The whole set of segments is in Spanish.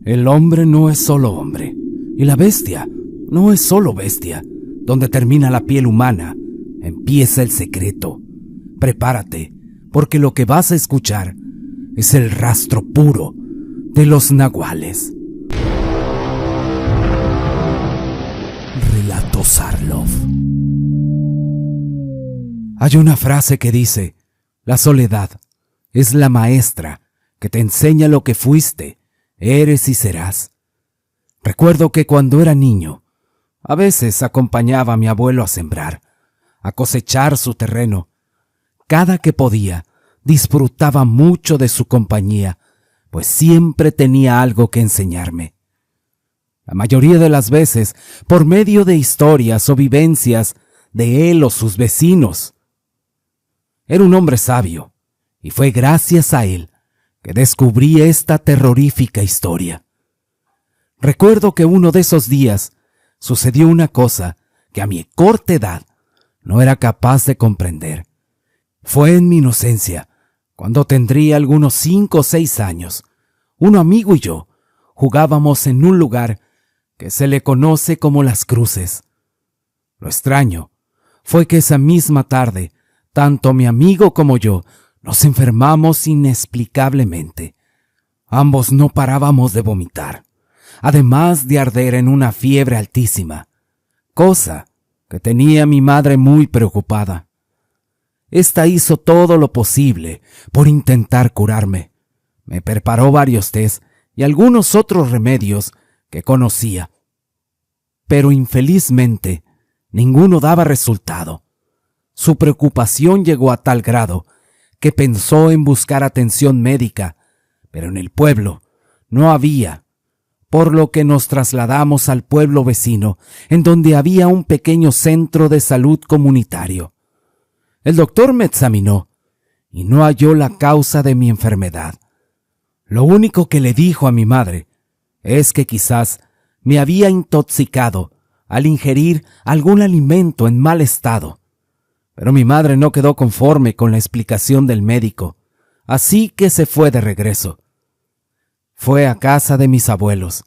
El hombre no es solo hombre, y la bestia no es solo bestia. Donde termina la piel humana, empieza el secreto. Prepárate, porque lo que vas a escuchar es el rastro puro de los nahuales. Relato Sarlov. Hay una frase que dice: la soledad es la maestra que te enseña lo que fuiste, eres y serás. Recuerdo que cuando era niño, a veces acompañaba a mi abuelo a sembrar, a cosechar su terreno. Cada que podía, disfrutaba mucho de su compañía, pues siempre tenía algo que enseñarme. La mayoría de las veces, por medio de historias o vivencias de él o sus vecinos. Era un hombre sabio, y fue gracias a él que descubrí esta terrorífica historia. Recuerdo que uno de esos días sucedió una cosa que a mi corta edad no era capaz de comprender. Fue en mi inocencia, cuando tendría algunos 5 o 6 años. Un amigo y yo jugábamos en un lugar que se le conoce como Las Cruces. Lo extraño fue que esa misma tarde, tanto mi amigo como yo nos enfermamos inexplicablemente. Ambos no parábamos de vomitar, además de arder en una fiebre altísima, cosa que tenía a mi madre muy preocupada. Esta hizo todo lo posible por intentar curarme. Me preparó varios tés y algunos otros remedios que conocía, pero infelizmente ninguno daba resultado. Su preocupación llegó a tal grado que pensó en buscar atención médica, pero en el pueblo no había, por lo que nos trasladamos al pueblo vecino, en donde había un pequeño centro de salud comunitario. El doctor me examinó y no halló la causa de mi enfermedad. Lo único que le dijo a mi madre es que quizás me había intoxicado al ingerir algún alimento en mal estado. Pero mi madre no quedó conforme con la explicación del médico, así que se fue de regreso. Fue a casa de mis abuelos.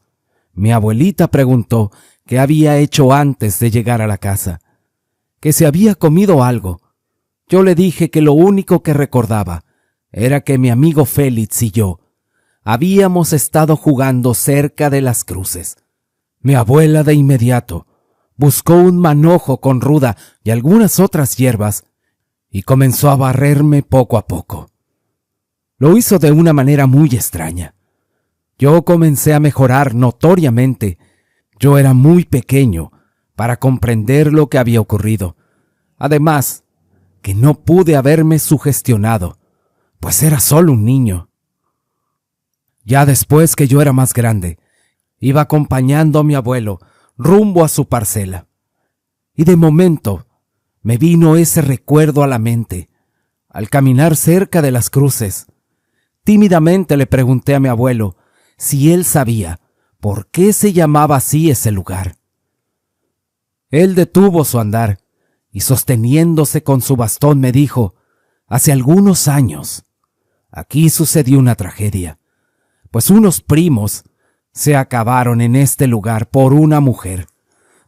Mi abuelita preguntó qué había hecho antes de llegar a la casa, que si había comido algo. Yo le dije que lo único que recordaba era que mi amigo Félix y yo habíamos estado jugando cerca de Las Cruces. Mi abuela de inmediato buscó un manojo con ruda y algunas otras hierbas y comenzó a barrerme poco a poco. Lo hizo de una manera muy extraña. Yo comencé a mejorar notoriamente. Yo era muy pequeño para comprender lo que había ocurrido. Además, que no pude haberme sugestionado, pues era solo un niño. Ya después que yo era más grande, iba acompañando a mi abuelo rumbo a su parcela. Y de momento me vino ese recuerdo a la mente. Al caminar cerca de Las Cruces, tímidamente le pregunté a mi abuelo si él sabía por qué se llamaba así ese lugar. Él detuvo su andar y sosteniéndose con su bastón me dijo: hace algunos años aquí sucedió una tragedia, pues unos primos se acabaron en este lugar por una mujer,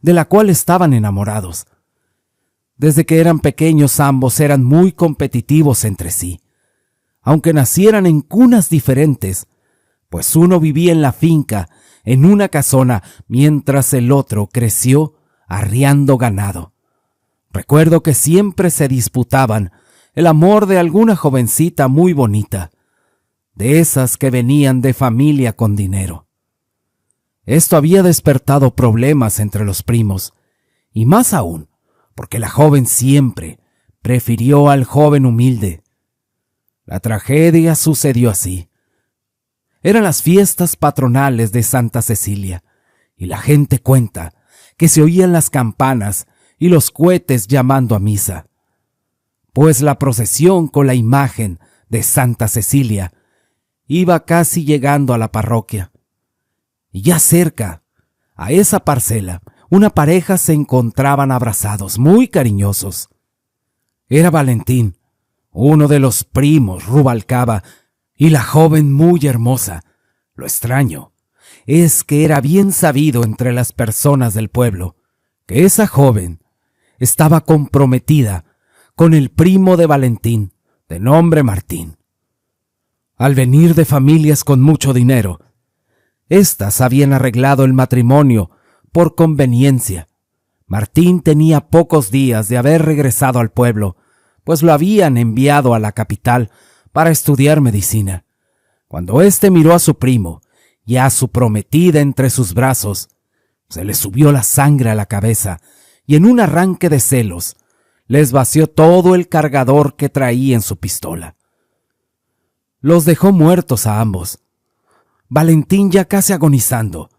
de la cual estaban enamorados. Desde que eran pequeños ambos eran muy competitivos entre sí, aunque nacieran en cunas diferentes, pues uno vivía en la finca, en una casona, mientras el otro creció arriando ganado. Recuerdo que siempre se disputaban el amor de alguna jovencita muy bonita, de esas que venían de familia con dinero. Esto había despertado problemas entre los primos, y más aún, porque la joven siempre prefirió al joven humilde. La tragedia sucedió así. Eran las fiestas patronales de Santa Cecilia, y la gente cuenta que se oían las campanas y los cohetes llamando a misa, pues la procesión con la imagen de Santa Cecilia iba casi llegando a la parroquia. Y ya cerca, a esa parcela, una pareja se encontraban abrazados, muy cariñosos. Era Valentín, uno de los primos Rubalcaba, y la joven muy hermosa. Lo extraño es que era bien sabido entre las personas del pueblo que esa joven estaba comprometida con el primo de Valentín, de nombre Martín. Al venir de familias con mucho dinero, éstas habían arreglado el matrimonio por conveniencia. Martín tenía pocos días de haber regresado al pueblo, pues lo habían enviado a la capital para estudiar medicina. Cuando éste miró a su primo y a su prometida entre sus brazos, se le subió la sangre a la cabeza y en un arranque de celos les vació todo el cargador que traía en su pistola. Los dejó muertos a ambos. Valentín, ya casi agonizando,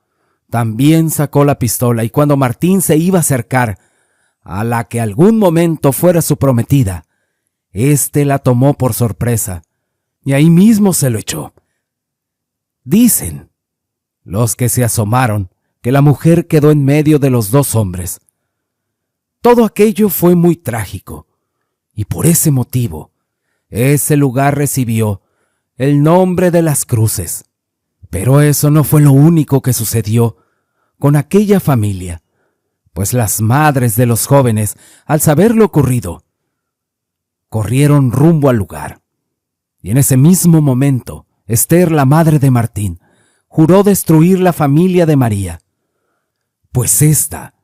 también sacó la pistola y cuando Martín se iba a acercar a la que algún momento fuera su prometida, éste la tomó por sorpresa y ahí mismo se lo echó. Dicen los que se asomaron que la mujer quedó en medio de los dos hombres. Todo aquello fue muy trágico y por ese motivo ese lugar recibió el nombre de Las Cruces. Pero eso no fue lo único que sucedió con aquella familia, pues las madres de los jóvenes, al saber lo ocurrido, corrieron rumbo al lugar. Y en ese mismo momento, Esther, la madre de Martín, juró destruir la familia de María, pues ésta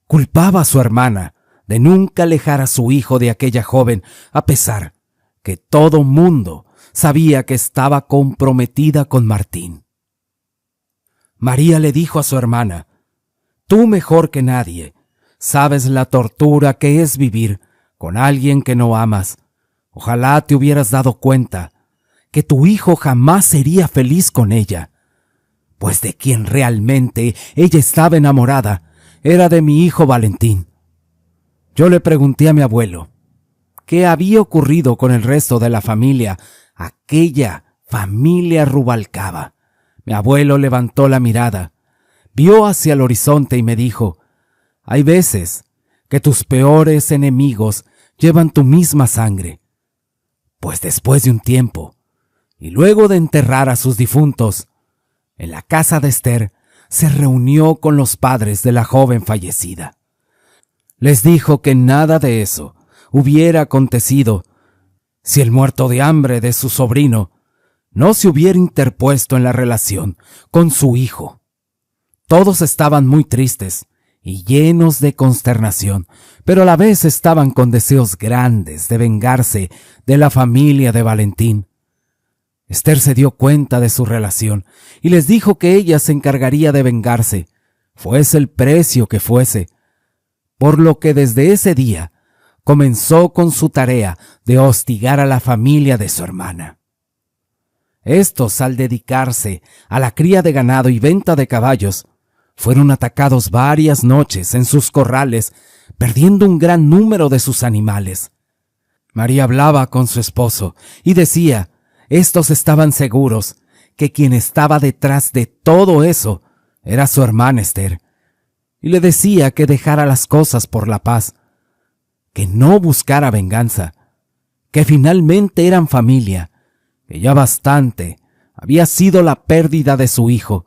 culpaba a su hermana de nunca alejar a su hijo de aquella joven, a pesar que todo mundo sabía que estaba comprometida con Martín. María le dijo a su hermana: «Tú mejor que nadie sabes la tortura que es vivir con alguien que no amas. Ojalá te hubieras dado cuenta que tu hijo jamás sería feliz con ella, pues de quien realmente ella estaba enamorada era de mi hijo Valentín». Yo le pregunté a mi abuelo qué había ocurrido con el resto de la familia, aquella familia Rubalcaba. Mi abuelo levantó la mirada, vio hacia el horizonte y me dijo: «Hay veces que tus peores enemigos llevan tu misma sangre». Pues después de un tiempo, y luego de enterrar a sus difuntos, en la casa de Esther se reunió con los padres de la joven fallecida. Les dijo que nada de eso hubiera acontecido si el muerto de hambre de su sobrino no se hubiera interpuesto en la relación con su hijo. Todos estaban muy tristes y llenos de consternación, pero a la vez estaban con deseos grandes de vengarse de la familia de Valentín. Esther se dio cuenta de su relación y les dijo que ella se encargaría de vengarse, fuese el precio que fuese, por lo que desde ese día comenzó con su tarea de hostigar a la familia de su hermana. Estos, al dedicarse a la cría de ganado y venta de caballos, fueron atacados varias noches en sus corrales, perdiendo un gran número de sus animales. María hablaba con su esposo y decía: estos estaban seguros que quien estaba detrás de todo eso era su hermana Esther, y le decía que dejara las cosas por la paz, que no buscara venganza, que finalmente eran familia, que ya bastante había sido la pérdida de su hijo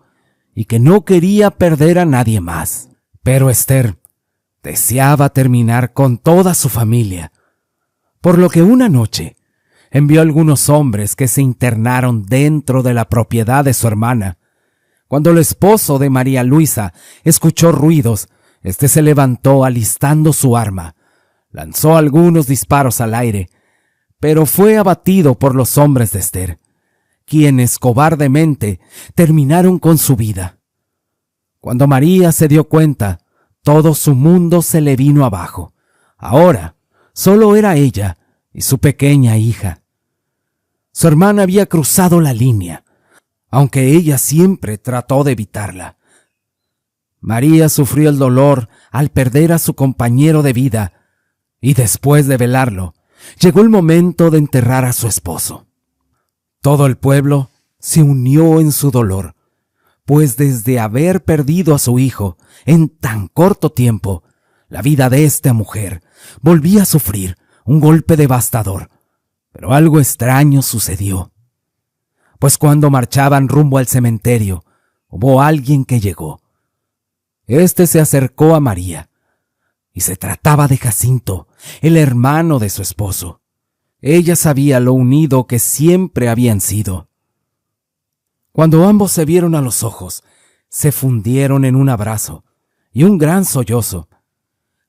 y que no quería perder a nadie más. Pero Esther deseaba terminar con toda su familia, por lo que una noche envió a algunos hombres que se internaron dentro de la propiedad de su hermana. Cuando el esposo de María Luisa escuchó ruidos, este se levantó alistando su arma, lanzó algunos disparos al aire, pero fue abatido por los hombres de Esther, quienes cobardemente terminaron con su vida. Cuando María se dio cuenta, todo su mundo se le vino abajo. Ahora solo era ella y su pequeña hija. Su hermana había cruzado la línea, aunque ella siempre trató de evitarla. María sufrió el dolor al perder a su compañero de vida, y después de velarlo, llegó el momento de enterrar a su esposo. Todo el pueblo se unió en su dolor, pues desde haber perdido a su hijo en tan corto tiempo, la vida de esta mujer volvía a sufrir un golpe devastador. Pero algo extraño sucedió, pues cuando marchaban rumbo al cementerio, hubo alguien que llegó. Este se acercó a María, y se trataba de Jacinto, el hermano de su esposo. Ella sabía lo unido que siempre habían sido. Cuando ambos se vieron a los ojos, se fundieron en un abrazo y un gran sollozo.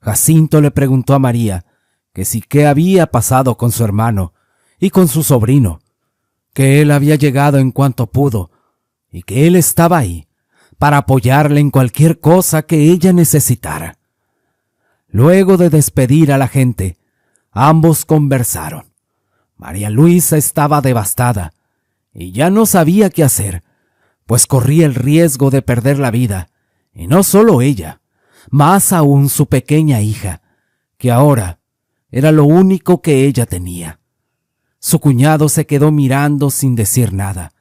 Jacinto le preguntó a María que si qué había pasado con su hermano y con su sobrino, que él había llegado en cuanto pudo y que él estaba ahí para apoyarle en cualquier cosa que ella necesitara. Luego de despedir a la gente, ambos conversaron. María Luisa estaba devastada y ya no sabía qué hacer, pues corría el riesgo de perder la vida, y no solo ella, más aún su pequeña hija, que ahora era lo único que ella tenía. Su cuñado se quedó mirando sin decir nada,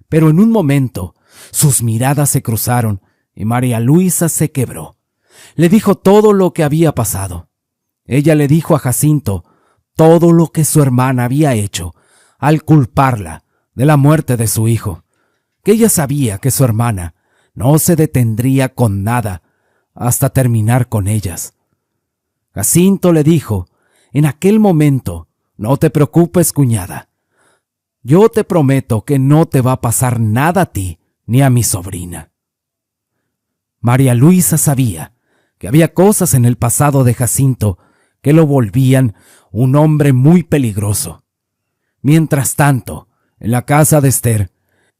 pero en un momento sus miradas se cruzaron y María Luisa se quebró. Le dijo todo lo que había pasado. Ella le dijo a Jacinto todo lo que su hermana había hecho al culparla de la muerte de su hijo, que ella sabía que su hermana no se detendría con nada hasta terminar con ellas. Jacinto le dijo en aquel momento: no te preocupes, cuñada. Yo te prometo que no te va a pasar nada a ti ni a mi sobrina. María Luisa sabía que había cosas en el pasado de Jacinto que lo volvían un hombre muy peligroso. Mientras tanto, en la casa de Esther,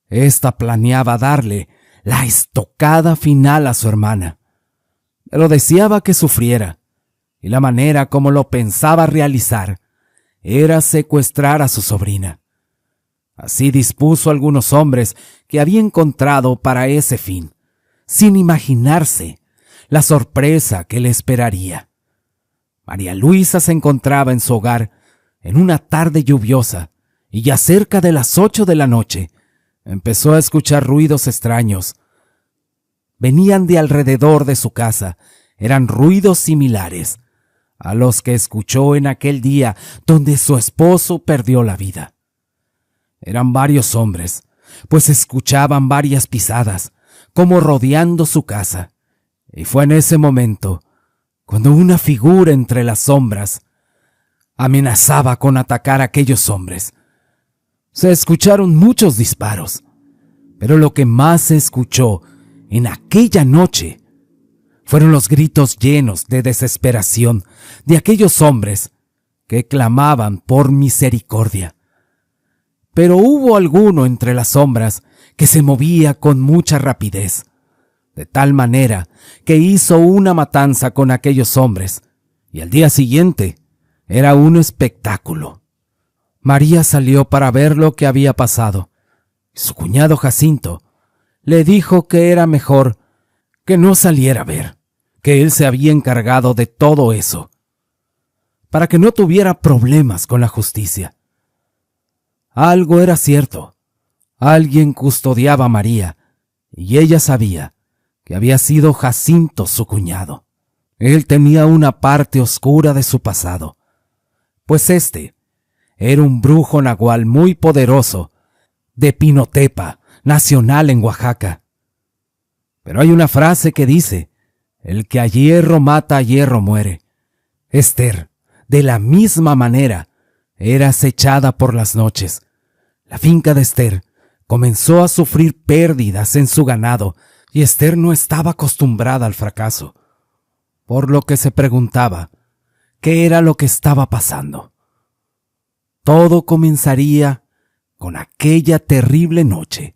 ésta planeaba darle la estocada final a su hermana, pero deseaba que sufriera, y la manera como lo pensaba realizar era secuestrar a su sobrina. Así dispuso algunos hombres que había encontrado para ese fin, sin imaginarse la sorpresa que le esperaría. María Luisa se encontraba en su hogar en una tarde lluviosa, y ya cerca de las 8 de la noche empezó a escuchar ruidos extraños. Venían de alrededor de su casa, eran ruidos similares a los que escuchó en aquel día donde su esposo perdió la vida. Eran varios hombres, pues escuchaban varias pisadas, como rodeando su casa, y fue en ese momento cuando una figura entre las sombras amenazaba con atacar a aquellos hombres. Se escucharon muchos disparos, pero lo que más se escuchó en aquella noche fueron los gritos llenos de desesperación de aquellos hombres que clamaban por misericordia. Pero hubo alguno entre las sombras que se movía con mucha rapidez, de tal manera que hizo una matanza con aquellos hombres, y al día siguiente era un espectáculo. María salió para ver lo que había pasado. Su cuñado Jacinto le dijo que era mejor que no saliera a ver, que él se había encargado de todo eso, para que no tuviera problemas con la justicia. Algo era cierto. Alguien custodiaba a María, y ella sabía que había sido Jacinto su cuñado. Él tenía una parte oscura de su pasado, pues este era un brujo nahual muy poderoso de Pinotepa, nacional en Oaxaca. Pero hay una frase que dice: el que a hierro mata, a hierro muere. Esther, de la misma manera, era acechada por las noches. La finca de Esther comenzó a sufrir pérdidas en su ganado, y Esther no estaba acostumbrada al fracaso, por lo que se preguntaba qué era lo que estaba pasando. Todo comenzaría con aquella terrible noche,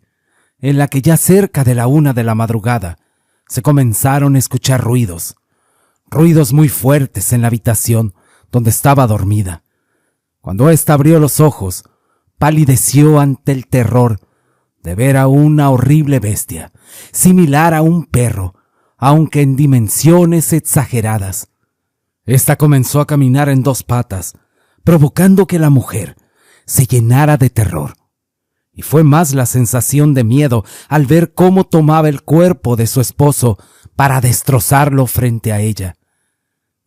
en la que ya cerca de la 1 de la madrugada se comenzaron a escuchar ruidos muy fuertes en la habitación donde estaba dormida. Cuando ésta abrió los ojos, palideció ante el terror de ver a una horrible bestia, similar a un perro, aunque en dimensiones exageradas. Esta comenzó a caminar en 2 patas, provocando que la mujer se llenara de terror. Y fue más la sensación de miedo al ver cómo tomaba el cuerpo de su esposo para destrozarlo frente a ella.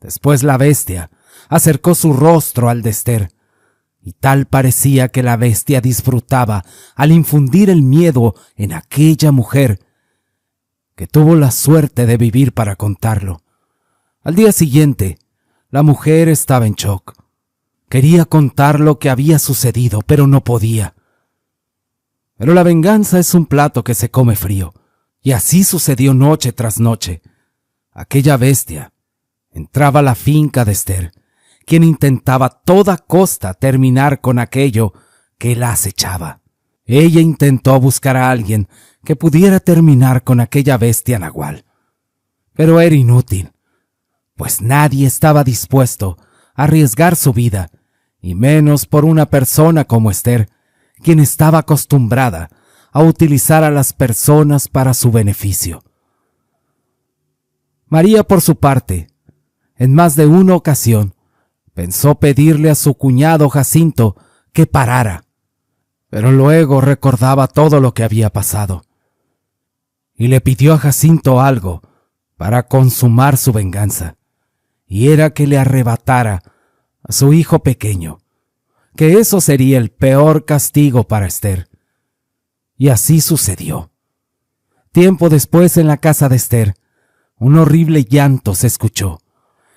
Después la bestia acercó su rostro al de Esther, y tal parecía que la bestia disfrutaba al infundir el miedo en aquella mujer, que tuvo la suerte de vivir para contarlo. Al día siguiente, la mujer estaba en shock. Quería contar lo que había sucedido, pero no podía. Pero la venganza es un plato que se come frío, y así sucedió noche tras noche. Aquella bestia entraba a la finca de Esther, quien intentaba a toda costa terminar con aquello que la acechaba. Ella intentó buscar a alguien que pudiera terminar con aquella bestia nahual. Pero era inútil, pues nadie estaba dispuesto a arriesgar su vida, y menos por una persona como Esther, quien estaba acostumbrada a utilizar a las personas para su beneficio. María, por su parte, en más de una ocasión, pensó pedirle a su cuñado Jacinto que parara, pero luego recordaba todo lo que había pasado, y le pidió a Jacinto algo para consumar su venganza, y era que le arrebatara a su hijo pequeño, que eso sería el peor castigo para Esther. Y así sucedió. Tiempo después, en la casa de Esther, un horrible llanto se escuchó.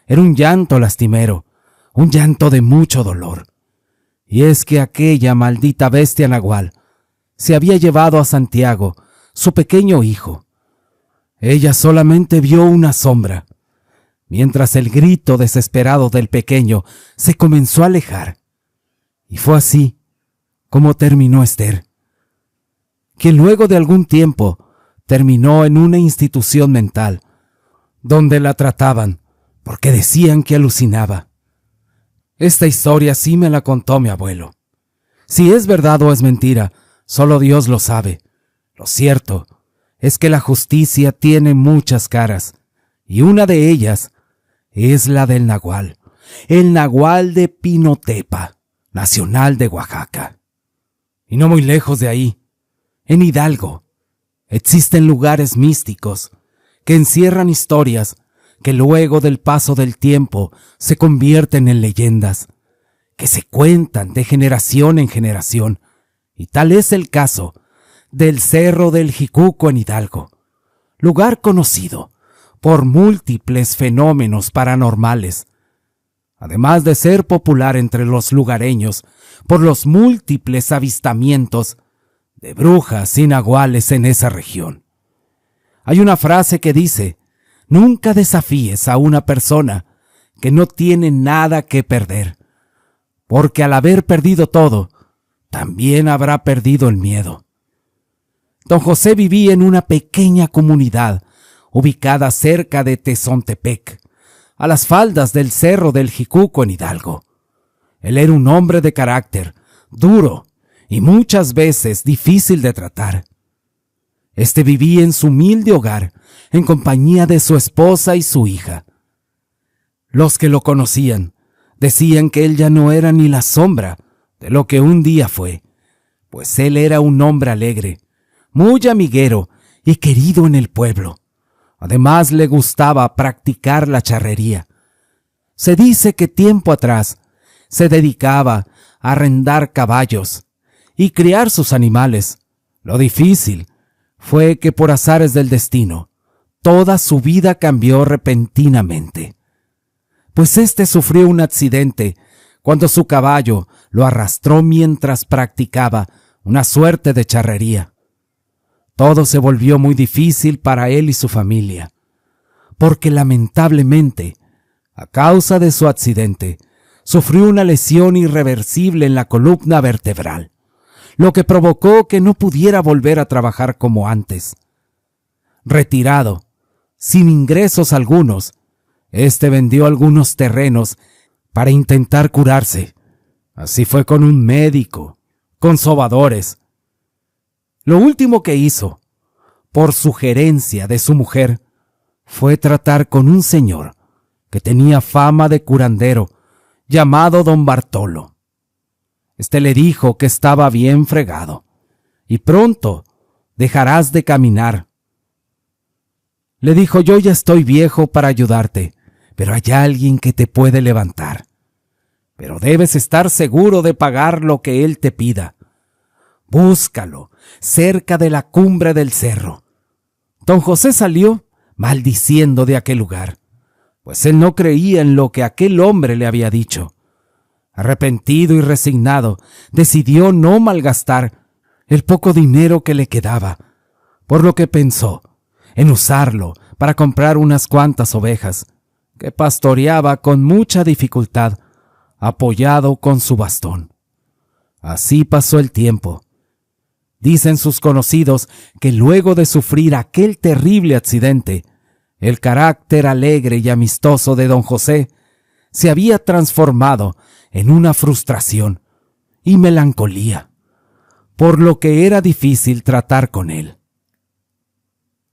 Era un llanto lastimero, un llanto de mucho dolor. Y es que aquella maldita bestia nahual se había llevado a Santiago, su pequeño hijo. Ella solamente vio una sombra, mientras el grito desesperado del pequeño se comenzó a alejar. Y fue así como terminó Esther, quien luego de algún tiempo terminó en una institución mental, donde la trataban porque decían que alucinaba. Esta historia sí me la contó mi abuelo. Si es verdad o es mentira, solo Dios lo sabe. Lo cierto es que la justicia tiene muchas caras, y una de ellas es la del nahual, el nahual de Pinotepa, nacional de Oaxaca. Y no muy lejos de ahí, en Hidalgo, existen lugares místicos que encierran historias que luego del paso del tiempo se convierten en leyendas, que se cuentan de generación en generación, y tal es el caso del Cerro del Jicuco en Hidalgo, lugar conocido por múltiples fenómenos paranormales, además de ser popular entre los lugareños por los múltiples avistamientos de brujas y nahuales en esa región. Hay una frase que dice: nunca desafíes a una persona que no tiene nada que perder, porque al haber perdido todo, también habrá perdido el miedo. Don José vivía en una pequeña comunidad ubicada cerca de Tezontepec, a las faldas del Cerro del Jicuco en Hidalgo. Él era un hombre de carácter, duro y muchas veces difícil de tratar. Este vivía en su humilde hogar, en compañía de su esposa y su hija. Los que lo conocían decían que él ya no era ni la sombra de lo que un día fue, pues él era un hombre alegre, muy amiguero y querido en el pueblo. Además, le gustaba practicar la charrería. Se dice que tiempo atrás se dedicaba a arrendar caballos y criar sus animales. Lo difícil fue que por azares del destino, toda su vida cambió repentinamente, pues éste sufrió un accidente cuando su caballo lo arrastró mientras practicaba una suerte de charrería. Todo se volvió muy difícil para él y su familia, porque lamentablemente, a causa de su accidente, sufrió una lesión irreversible en la columna vertebral, lo que provocó que no pudiera volver a trabajar como antes. Retirado, sin ingresos algunos, este vendió algunos terrenos para intentar curarse. Así fue con un médico, con sobadores. Lo último que hizo, por sugerencia de su mujer, fue tratar con un señor que tenía fama de curandero, llamado don Bartolo. Este le dijo que estaba bien fregado, y pronto dejarás de caminar. Le dijo: yo ya estoy viejo para ayudarte, pero hay alguien que te puede levantar. Pero debes estar seguro de pagar lo que él te pida. Búscalo cerca de la cumbre del cerro. Don José salió maldiciendo de aquel lugar, pues él no creía en lo que aquel hombre le había dicho. Arrepentido y resignado, decidió no malgastar el poco dinero que le quedaba, por lo que pensó en usarlo para comprar unas cuantas ovejas, que pastoreaba con mucha dificultad, apoyado con su bastón. Así pasó el tiempo. Dicen sus conocidos que luego de sufrir aquel terrible accidente, el carácter alegre y amistoso de don José se había transformado en una frustración y melancolía, por lo que era difícil tratar con él.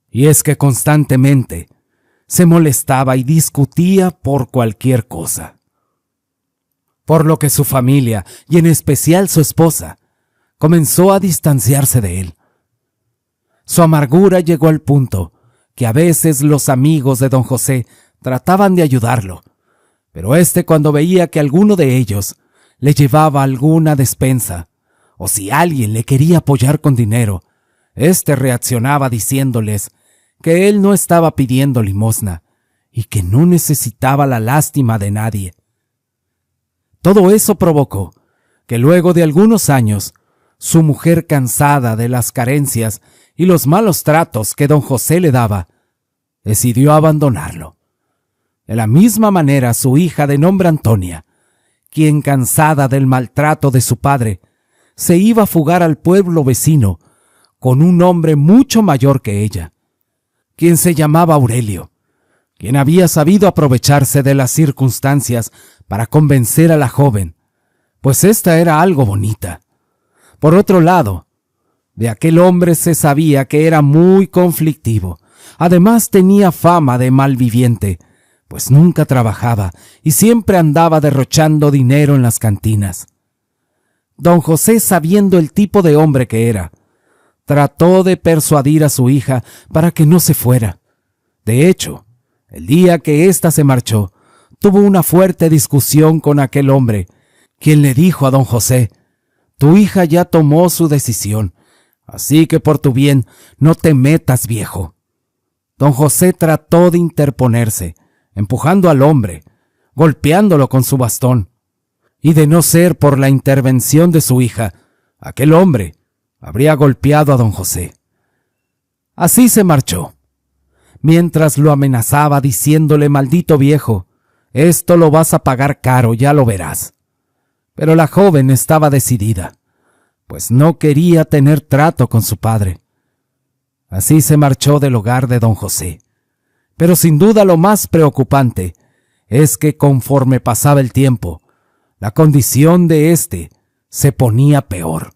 Y es que constantemente se molestaba y discutía por cualquier cosa, por lo que su familia, y en especial su esposa, comenzó a distanciarse de él. Su amargura llegó al punto que a veces los amigos de don José trataban de ayudarlo, pero cuando veía que alguno de ellos le llevaba alguna despensa, o si alguien le quería apoyar con dinero, reaccionaba diciéndoles que él no estaba pidiendo limosna y que no necesitaba la lástima de nadie. Todo eso provocó que luego de algunos años, su mujer, cansada de las carencias y los malos tratos que don José le daba, decidió abandonarlo. De la misma manera, su hija de nombre Antonia, quien, cansada del maltrato de su padre, se iba a fugar al pueblo vecino con un hombre mucho mayor que ella, quien se llamaba Aurelio, quien había sabido aprovecharse de las circunstancias para convencer a la joven, pues esta era algo bonita. Por otro lado, de aquel hombre se sabía que era muy conflictivo. Además tenía fama de malviviente, pues nunca trabajaba y siempre andaba derrochando dinero en las cantinas. Don José, sabiendo el tipo de hombre que era, trató de persuadir a su hija para que no se fuera. De hecho, el día que ésta se marchó, tuvo una fuerte discusión con aquel hombre, quien le dijo a don José: «Tu hija ya tomó su decisión, así que por tu bien no te metas, viejo». Don José trató de interponerse, empujando al hombre, golpeándolo con su bastón, y de no ser por la intervención de su hija, aquel hombre habría golpeado a don José. Así se marchó, mientras lo amenazaba diciéndole: «Maldito viejo, esto lo vas a pagar caro, ya lo verás». Pero la joven estaba decidida, pues no quería tener trato con su padre. Así se marchó del hogar de don José. Pero sin duda lo más preocupante es que conforme pasaba el tiempo, la condición de se ponía peor.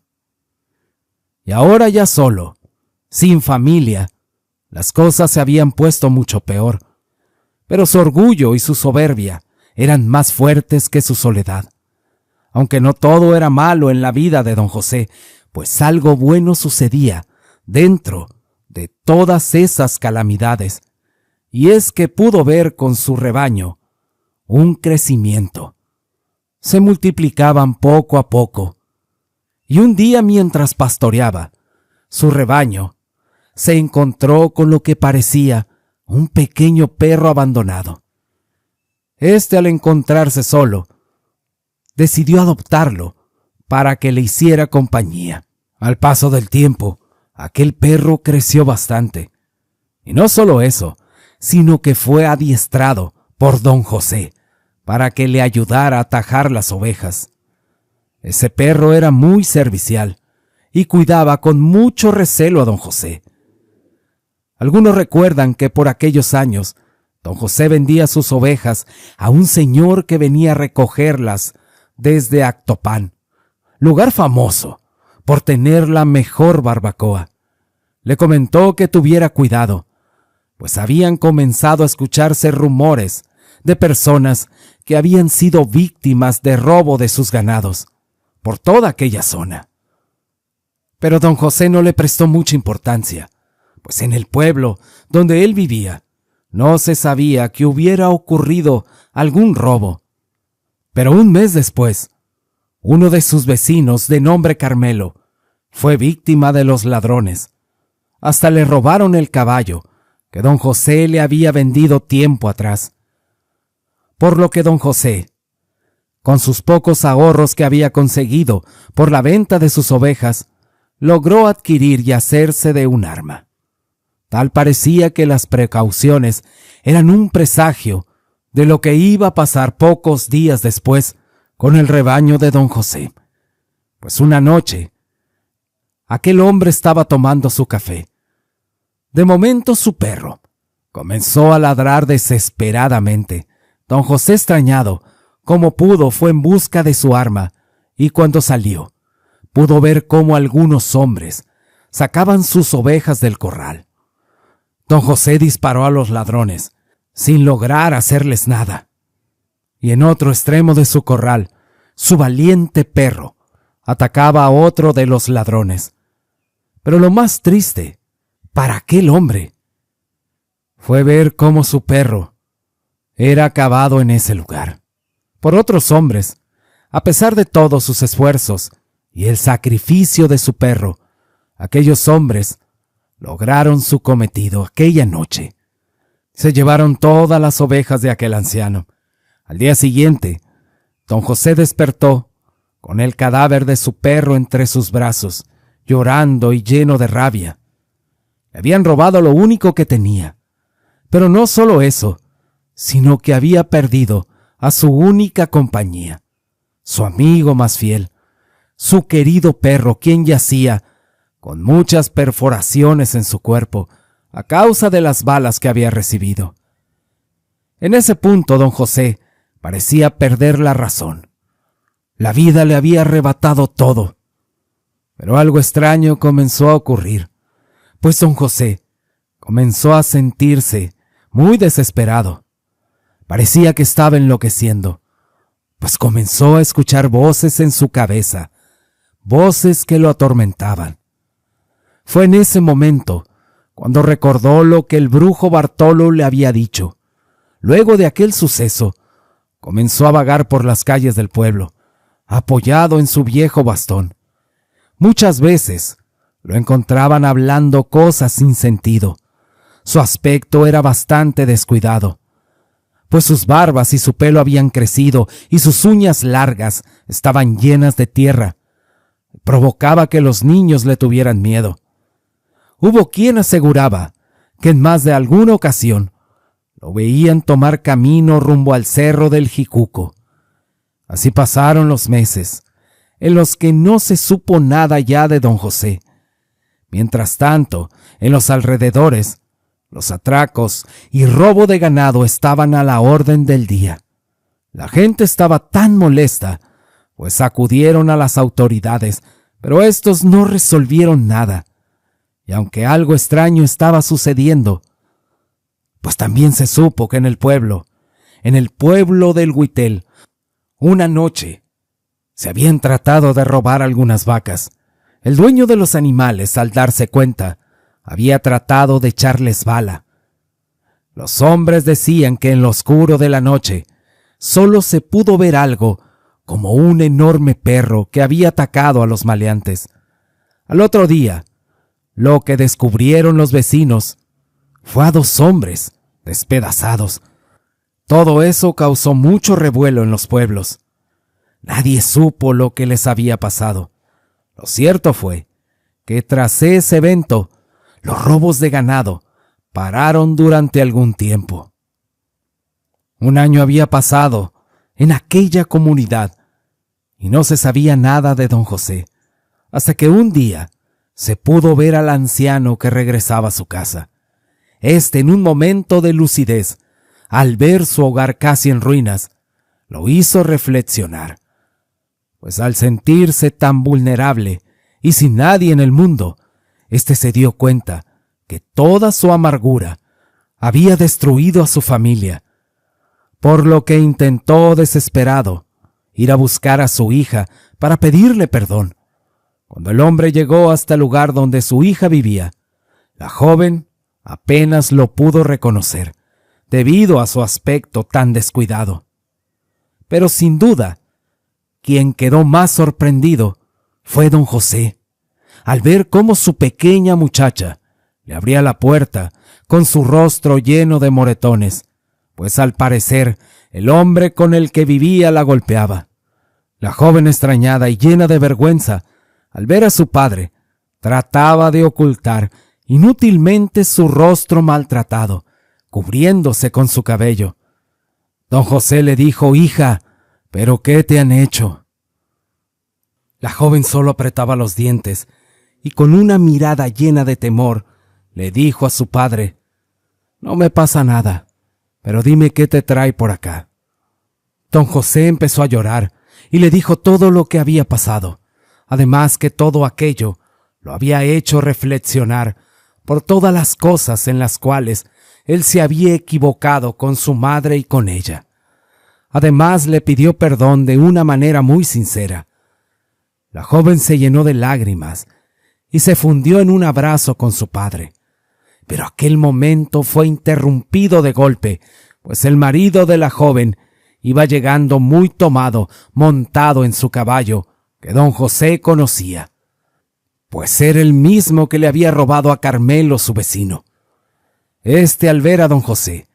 Y ahora ya solo, sin familia, las cosas se habían puesto mucho peor. Pero su orgullo y su soberbia eran más fuertes que su soledad. Aunque no todo era malo en la vida de don José, pues algo bueno sucedía dentro de todas esas calamidades, y es que pudo ver con su rebaño un crecimiento. Se multiplicaban poco a poco, y un día, mientras pastoreaba su rebaño, se encontró con lo que parecía un pequeño perro abandonado. Al encontrarse solo, decidió adoptarlo para que le hiciera compañía. Al paso del tiempo, aquel perro creció bastante. Y no solo eso, sino que fue adiestrado por don José para que le ayudara a atajar las ovejas. Ese perro era muy servicial y cuidaba con mucho recelo a don José. Algunos recuerdan que por aquellos años, don José vendía sus ovejas a un señor que venía a recogerlas desde Actopan, lugar famoso por tener la mejor barbacoa. Le comentó que tuviera cuidado, pues habían comenzado a escucharse rumores de personas que habían sido víctimas de robo de sus ganados por toda aquella zona. Pero don José no le prestó mucha importancia, pues en el pueblo donde él vivía no se sabía que hubiera ocurrido algún robo. Pero un mes después, uno de sus vecinos de nombre Carmelo fue víctima de los ladrones. Hasta le robaron el caballo que don José le había vendido tiempo atrás. Por lo que don José, con sus pocos ahorros que había conseguido por la venta de sus ovejas, logró adquirir y hacerse de un arma. Tal parecía que las precauciones eran un presagio de lo que iba a pasar pocos días después con el rebaño de don José. Pues una noche, aquel hombre estaba tomando su café. De momento su perro comenzó a ladrar desesperadamente. Don José, extrañado como pudo, fue en busca de su arma, y cuando salió, pudo ver cómo algunos hombres sacaban sus ovejas del corral. Don José disparó a los ladrones, sin lograr hacerles nada. Y en otro extremo de su corral, su valiente perro atacaba a otro de los ladrones. Pero lo más triste para aquel hombre fue ver cómo su perro era acabado en ese lugar por otros hombres. A pesar de todos sus esfuerzos y el sacrificio de su perro, aquellos hombres lograron su cometido aquella noche. Se llevaron todas las ovejas de aquel anciano. Al día siguiente, don José despertó con el cadáver de su perro entre sus brazos, llorando y lleno de rabia. Le habían robado lo único que tenía. Pero no solo eso, sino que había perdido a su única compañía, su amigo más fiel, su querido perro, quien yacía con muchas perforaciones en su cuerpo a causa de las balas que había recibido. En ese punto don José parecía perder la razón. La vida le había arrebatado todo. Pero algo extraño comenzó a ocurrir, pues don José comenzó a sentirse muy desesperado. Parecía que estaba enloqueciendo, pues comenzó a escuchar voces en su cabeza, voces que lo atormentaban. Fue en ese momento cuando recordó lo que el brujo Bartolo le había dicho. Luego de aquel suceso, comenzó a vagar por las calles del pueblo, apoyado en su viejo bastón. Muchas veces lo encontraban hablando cosas sin sentido. Su aspecto era bastante descuidado, pues sus barbas y su pelo habían crecido y sus uñas largas estaban llenas de tierra. Provocaba que los niños le tuvieran miedo. Hubo quien aseguraba que en más de alguna ocasión lo veían tomar camino rumbo al cerro del Jicuco. Así pasaron los meses, en los que no se supo nada ya de don José. Mientras tanto, en los alrededores, los atracos y robo de ganado estaban a la orden del día. La gente estaba tan molesta, pues acudieron a las autoridades, pero estos no resolvieron nada. Y aunque algo extraño estaba sucediendo, pues también se supo que en el pueblo del Huitel, una noche se habían tratado de robar algunas vacas. El dueño de los animales, al darse cuenta, había tratado de echarles bala. Los hombres decían que en lo oscuro de la noche solo se pudo ver algo como un enorme perro que había atacado a los maleantes. Al otro día, lo que descubrieron los vecinos fue a 2 hombres despedazados. Todo eso causó mucho revuelo en los pueblos. Nadie supo lo que les había pasado. Lo cierto fue que tras ese evento, los robos de ganado pararon durante algún tiempo. Un año había pasado en aquella comunidad y no se sabía nada de don José, hasta que un día se pudo ver al anciano que regresaba a su casa. En un momento de lucidez, al ver su hogar casi en ruinas, lo hizo reflexionar, pues al sentirse tan vulnerable y sin nadie en el mundo, se dio cuenta que toda su amargura había destruido a su familia, por lo que intentó desesperado ir a buscar a su hija para pedirle perdón. Cuando el hombre llegó hasta el lugar donde su hija vivía, la joven apenas lo pudo reconocer, debido a su aspecto tan descuidado. Pero sin duda, quien quedó más sorprendido fue don José, al ver cómo su pequeña muchacha le abría la puerta con su rostro lleno de moretones, pues al parecer el hombre con el que vivía la golpeaba. La joven, extrañada y llena de vergüenza, al ver a su padre, trataba de ocultar inútilmente su rostro maltratado, cubriéndose con su cabello. Don José le dijo: «Hija, ¿pero qué te han hecho?». La joven solo apretaba los dientes y con una mirada llena de temor le dijo a su padre: «No me pasa nada, pero dime qué te trae por acá». Don José empezó a llorar y le dijo todo lo que había pasado, además que todo aquello lo había hecho reflexionar por todas las cosas en las cuales él se había equivocado con su madre y con ella. Además le pidió perdón de una manera muy sincera. La joven se llenó de lágrimas y se fundió en un abrazo con su padre. Pero aquel momento fue interrumpido de golpe, pues el marido de la joven iba llegando muy tomado, montado en su caballo, que don José conocía, pues era el mismo que le había robado a Carmelo, su vecino. Al ver a don José,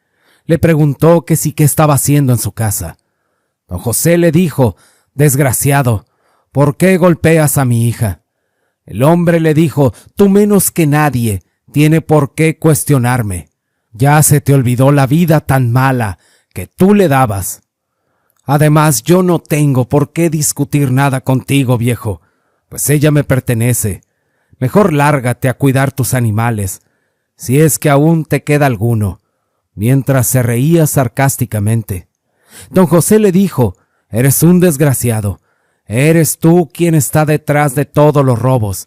le preguntó que qué estaba haciendo en su casa. Don José le dijo: «Desgraciado, ¿por qué golpeas a mi hija?». El hombre le dijo: «Tú menos que nadie tiene por qué cuestionarme. Ya se te olvidó la vida tan mala que tú le dabas. Además, yo no tengo por qué discutir nada contigo, viejo, pues ella me pertenece. Mejor lárgate a cuidar tus animales, si es que aún te queda alguno», mientras se reía sarcásticamente. Don José le dijo: «Eres un desgraciado. Eres tú quien está detrás de todos los robos».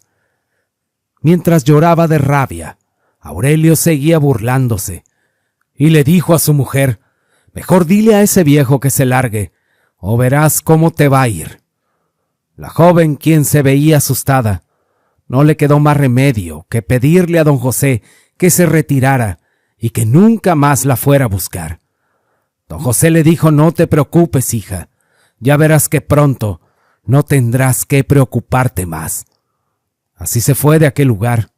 Mientras lloraba de rabia, Aurelio seguía burlándose y le dijo a su mujer: «Mejor dile a ese viejo que se largue, o verás cómo te va a ir». La joven, quien se veía asustada, no le quedó más remedio que pedirle a don José que se retirara y que nunca más la fuera a buscar. Don José le dijo: «No te preocupes, hija, ya verás que pronto no tendrás que preocuparte más». Así se fue de aquel lugar.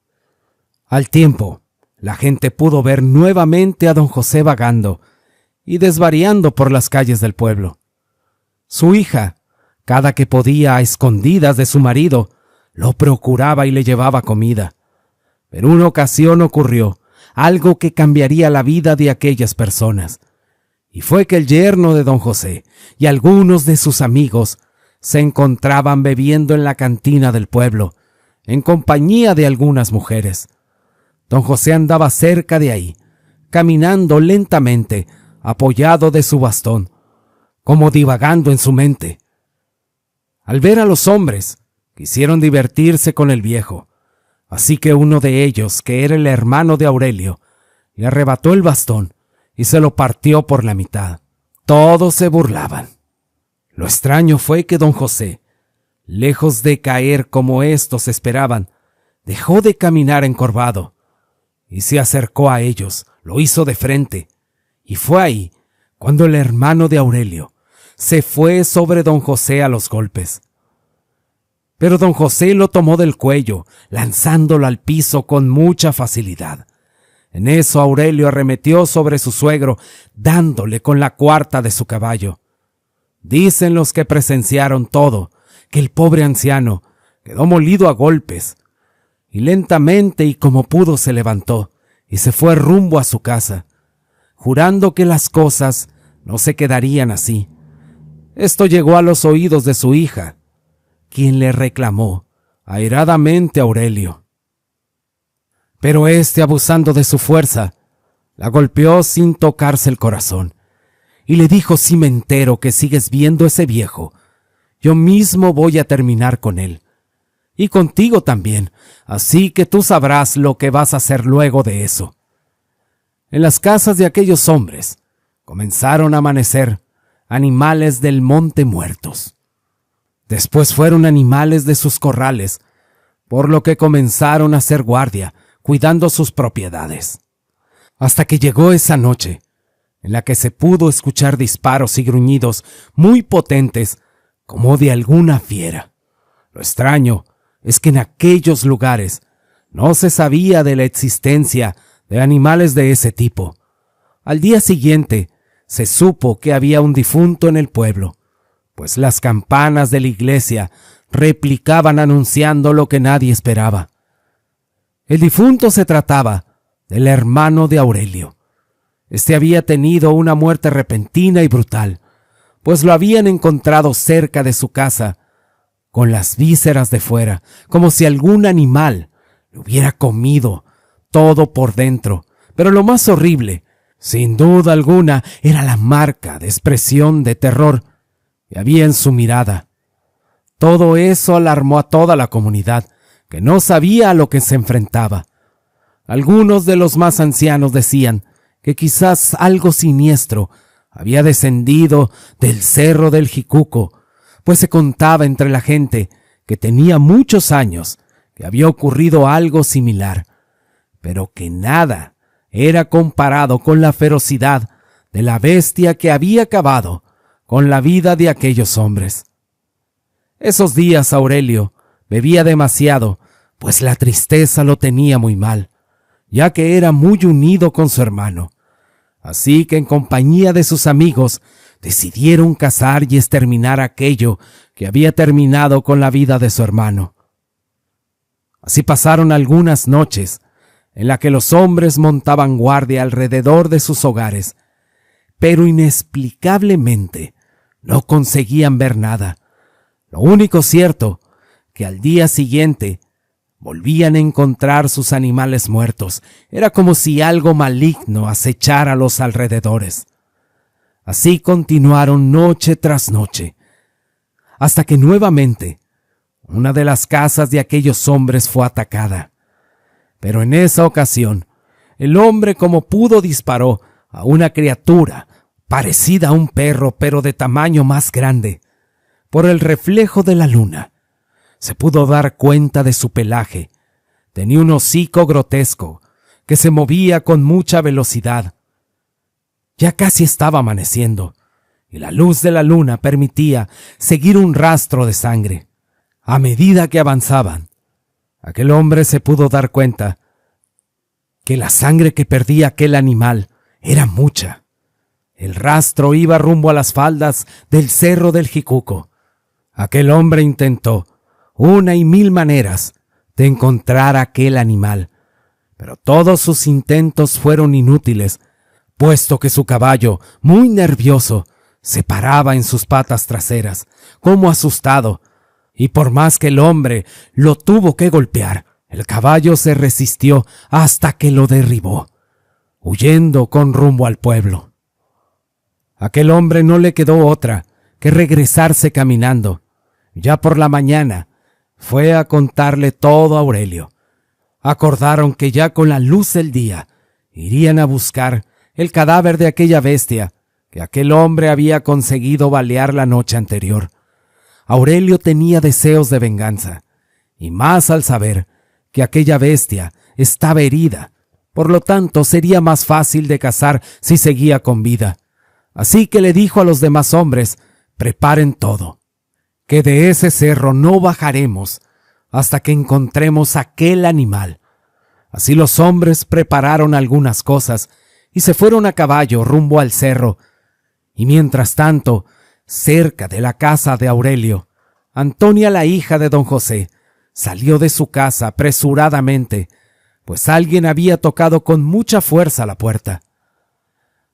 Al tiempo, la gente pudo ver nuevamente a don José vagando y desvariando por las calles del pueblo. Su hija, cada que podía a escondidas de su marido, lo procuraba y le llevaba comida. Pero una ocasión ocurrió algo que cambiaría la vida de aquellas personas, y fue que el yerno de don José y algunos de sus amigos se encontraban bebiendo en la cantina del pueblo, en compañía de algunas mujeres. Don José andaba cerca de ahí, caminando lentamente, apoyado de su bastón, como divagando en su mente. Al ver a los hombres, quisieron divertirse con el viejo, así que uno de ellos, que era el hermano de Aurelio, le arrebató el bastón y se lo partió por la mitad. Todos se burlaban. Lo extraño fue que don José, lejos de caer como éstos esperaban, dejó de caminar encorvado y se acercó a ellos. Lo hizo de frente, y fue ahí cuando el hermano de Aurelio se fue sobre don José a los golpes. Pero don José lo tomó del cuello, lanzándolo al piso con mucha facilidad. En eso Aurelio arremetió sobre su suegro, dándole con la cuarta de su caballo. Dicen los que presenciaron todo, que el pobre anciano quedó molido a golpes, y lentamente y como pudo se levantó y se fue rumbo a su casa, jurando que las cosas no se quedarían así. Esto llegó a los oídos de su hija, quien le reclamó airadamente a Aurelio. Pero abusando de su fuerza, la golpeó sin tocarse el corazón, y le dijo: «Si me entero que sigues viendo ese viejo, yo mismo voy a terminar con él, y contigo también, así que tú sabrás lo que vas a hacer luego de eso». En las casas de aquellos hombres comenzaron a amanecer animales del monte muertos. Después fueron animales de sus corrales, por lo que comenzaron a hacer guardia, cuidando sus propiedades. Hasta que llegó esa noche, en la que se pudo escuchar disparos y gruñidos muy potentes, como de alguna fiera. Lo extraño es que en aquellos lugares No se sabía de la existencia de animales de ese tipo. Al día siguiente se supo que había un difunto en el pueblo, pues las campanas de la iglesia replicaban anunciando lo que nadie esperaba. El difunto se trataba del hermano de Aurelio. Este había tenido una muerte repentina y brutal, pues lo habían encontrado cerca de su casa, con las vísceras de fuera, como si algún animal lo hubiera comido todo por dentro. Pero lo más horrible, sin duda alguna, era la marca de expresión de terror que había en su mirada. Todo eso alarmó a toda la comunidad, que no sabía a lo que se enfrentaba. Algunos de los más ancianos decían que quizás algo siniestro había descendido del cerro del Jicuco, pues se contaba entre la gente que tenía muchos años que había ocurrido algo similar, pero que nada era comparado con la ferocidad de la bestia que había acabado con la vida de aquellos hombres. Esos días Aurelio bebía demasiado, pues la tristeza lo tenía muy mal, ya que era muy unido con su hermano. Así que en compañía de sus amigos decidieron cazar y exterminar aquello que había terminado con la vida de su hermano. Así pasaron algunas noches en las que los hombres montaban guardia alrededor de sus hogares, pero inexplicablemente no conseguían ver nada. Lo único cierto, que al día siguiente volvían a encontrar sus animales muertos. Era como si algo maligno acechara a los alrededores. Así continuaron noche tras noche, hasta que nuevamente una de las casas de aquellos hombres fue atacada. Pero en esa ocasión, el hombre como pudo disparó a una criatura parecida a un perro, pero de tamaño más grande. Por el reflejo de la luna, se pudo dar cuenta de su pelaje. Tenía un hocico grotesco que se movía con mucha velocidad. Ya casi estaba amaneciendo, y la luz de la luna permitía seguir un rastro de sangre. A medida que avanzaban, aquel hombre se pudo dar cuenta que la sangre que perdía aquel animal era mucha. El rastro iba rumbo a las faldas del cerro del Jicuco. Aquel hombre intentó una y mil maneras de encontrar a aquel animal, pero todos sus intentos fueron inútiles, puesto que su caballo, muy nervioso, se paraba en sus patas traseras, como asustado, y por más que el hombre lo tuvo que golpear, el caballo se resistió hasta que lo derribó, huyendo con rumbo al pueblo. A aquel hombre no le quedó otra que regresarse caminando. Ya por la mañana fue a contarle todo a Aurelio. Acordaron que ya con la luz del día irían a buscar el cadáver de aquella bestia que aquel hombre había conseguido balear la noche anterior. Aurelio tenía deseos de venganza, y más al saber que aquella bestia estaba herida, por lo tanto sería más fácil de cazar si seguía con vida. Así que le dijo a los demás hombres: preparen todo, que de ese cerro no bajaremos hasta que encontremos aquel animal. Así los hombres prepararon algunas cosas y se fueron a caballo rumbo al cerro. Y mientras tanto, cerca de la casa de Aurelio, Antonia, la hija de don José, salió de su casa apresuradamente, pues alguien había tocado con mucha fuerza la puerta.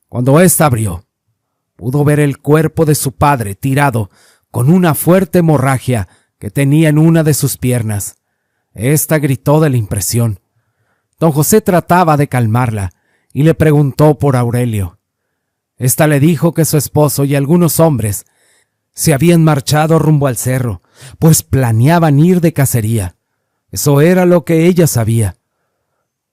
Cuando ésta abrió, pudo ver el cuerpo de su padre tirado con una fuerte hemorragia que tenía en una de sus piernas. Esta gritó de la impresión. Don José trataba de calmarla y le preguntó por Aurelio. Esta le dijo que su esposo y algunos hombres se habían marchado rumbo al cerro, pues planeaban ir de cacería. Eso era lo que ella sabía.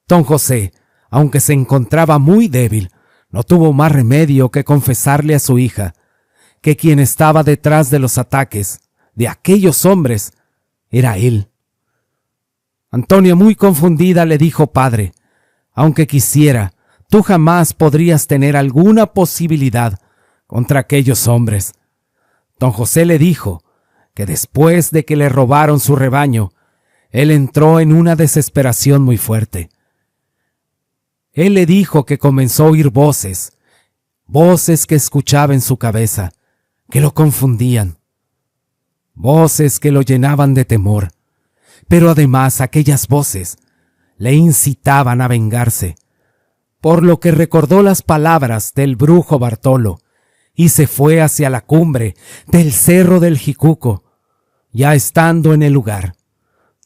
Don José, aunque se encontraba muy débil, no tuvo más remedio que confesarle a su hija que quien estaba detrás de los ataques de aquellos hombres era él. Antonia, muy confundida, le dijo: padre, aunque quisiera, tú jamás podrías tener alguna posibilidad contra aquellos hombres. Don José le dijo que después de que le robaron su rebaño, él entró en una desesperación muy fuerte. Él le dijo que comenzó a oír voces que escuchaba en su cabeza, que lo confundían, voces que lo llenaban de temor, pero además aquellas voces le incitaban a vengarse, por lo que recordó las palabras del brujo Bartolo y se fue hacia la cumbre del cerro del Jicuco. Ya estando en el lugar,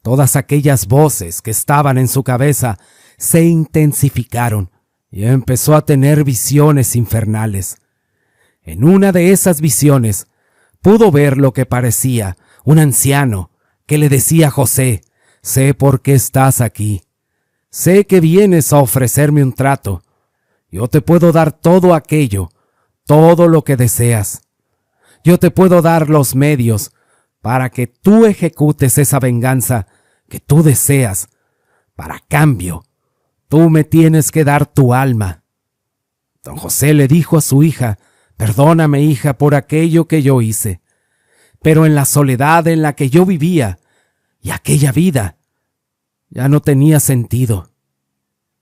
todas aquellas voces que estaban en su cabeza se intensificaron y empezó a tener visiones infernales. En una de esas visiones pudo ver lo que parecía un anciano que le decía a José: sé por qué estás aquí. Sé que vienes a ofrecerme un trato. Yo te puedo dar todo aquello, todo lo que deseas. Yo te puedo dar los medios para que tú ejecutes esa venganza que tú deseas. Para cambio, tú me tienes que dar tu alma. Don José le dijo a su hija: perdóname, hija, por aquello que yo hice, pero en la soledad en la que yo vivía y aquella vida ya no tenía sentido.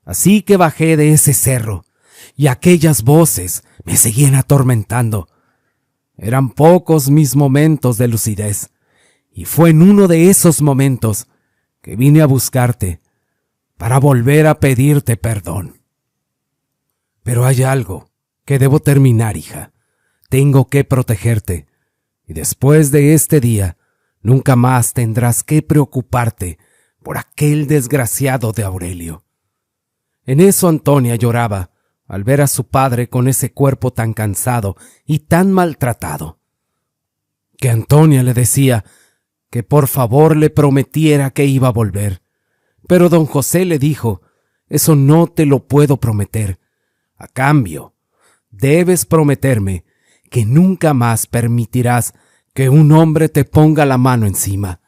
Así que bajé de ese cerro y aquellas voces me seguían atormentando. Eran pocos mis momentos de lucidez, y fue en uno de esos momentos que vine a buscarte para volver a pedirte perdón. Pero hay algo que debo terminar, hija. Tengo que protegerte, y después de este día nunca más tendrás que preocuparte por aquel desgraciado de Aurelio. En eso Antonia lloraba al ver a su padre con ese cuerpo tan cansado y tan maltratado, que Antonia le decía que por favor le prometiera que iba a volver. Pero don José le dijo: eso no te lo puedo prometer. A cambio, debes prometerme que nunca más permitirás que un hombre te ponga la mano encima.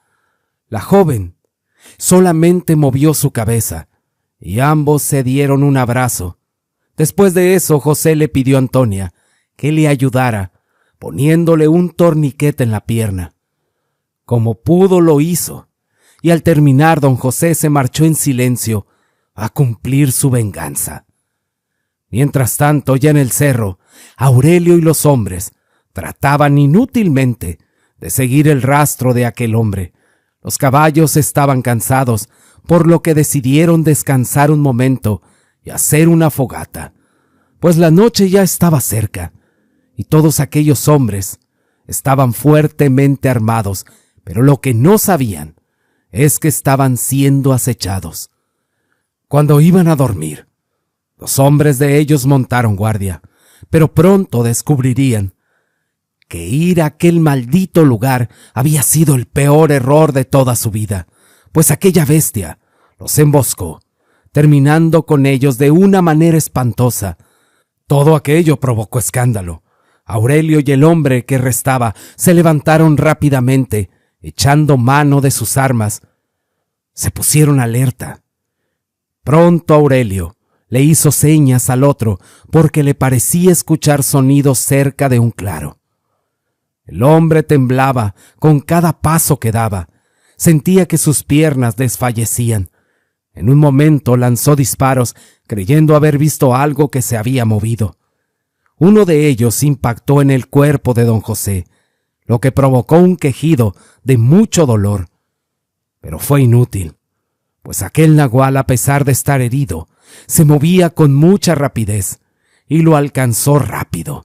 La joven solamente movió su cabeza y ambos se dieron un abrazo. Después de eso, José le pidió a Antonia que le ayudara, poniéndole un torniquete en la pierna. Como pudo lo hizo, y al terminar don José se marchó en silencio a cumplir su venganza. Mientras tanto, ya en el cerro, Aurelio y los hombres trataban inútilmente de seguir el rastro de aquel hombre. Los caballos estaban cansados, por lo que decidieron descansar un momento y hacer una fogata, pues la noche ya estaba cerca, y todos aquellos hombres estaban fuertemente armados, pero lo que no sabían es que estaban siendo acechados. Cuando iban a dormir, los hombres de ellos montaron guardia, pero pronto descubrirían que ir a aquel maldito lugar había sido el peor error de toda su vida, pues aquella bestia los emboscó, terminando con ellos de una manera espantosa. Todo aquello provocó escándalo. Aurelio y el hombre que restaba se levantaron rápidamente, echando mano de sus armas. Se pusieron alerta. Pronto Aurelio le hizo señas al otro porque le parecía escuchar sonidos cerca de un claro. El hombre temblaba con cada paso que daba. Sentía que sus piernas desfallecían. En un momento lanzó disparos, creyendo haber visto algo que se había movido. Uno de ellos impactó en el cuerpo de don José, lo que provocó un quejido de mucho dolor. Pero fue inútil, pues aquel nagual, a pesar de estar herido, se movía con mucha rapidez y lo alcanzó rápido.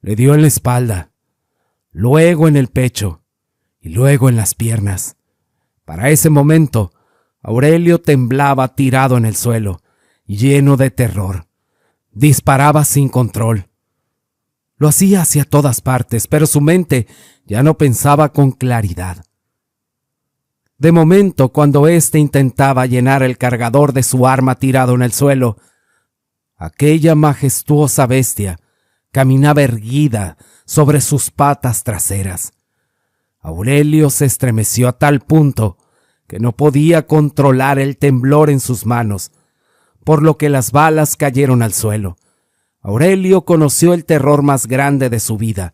Le dio en la espalda, luego en el pecho y luego en las piernas. Para ese momento, Aurelio temblaba tirado en el suelo, lleno de terror. Disparaba sin control. Lo hacía hacia todas partes, pero su mente ya no pensaba con claridad. De momento, cuando éste intentaba llenar el cargador de su arma tirado en el suelo, aquella majestuosa bestia caminaba erguida sobre sus patas traseras. Aurelio se estremeció a tal punto que no podía controlar el temblor en sus manos, por lo que las balas cayeron al suelo. Aurelio conoció el terror más grande de su vida,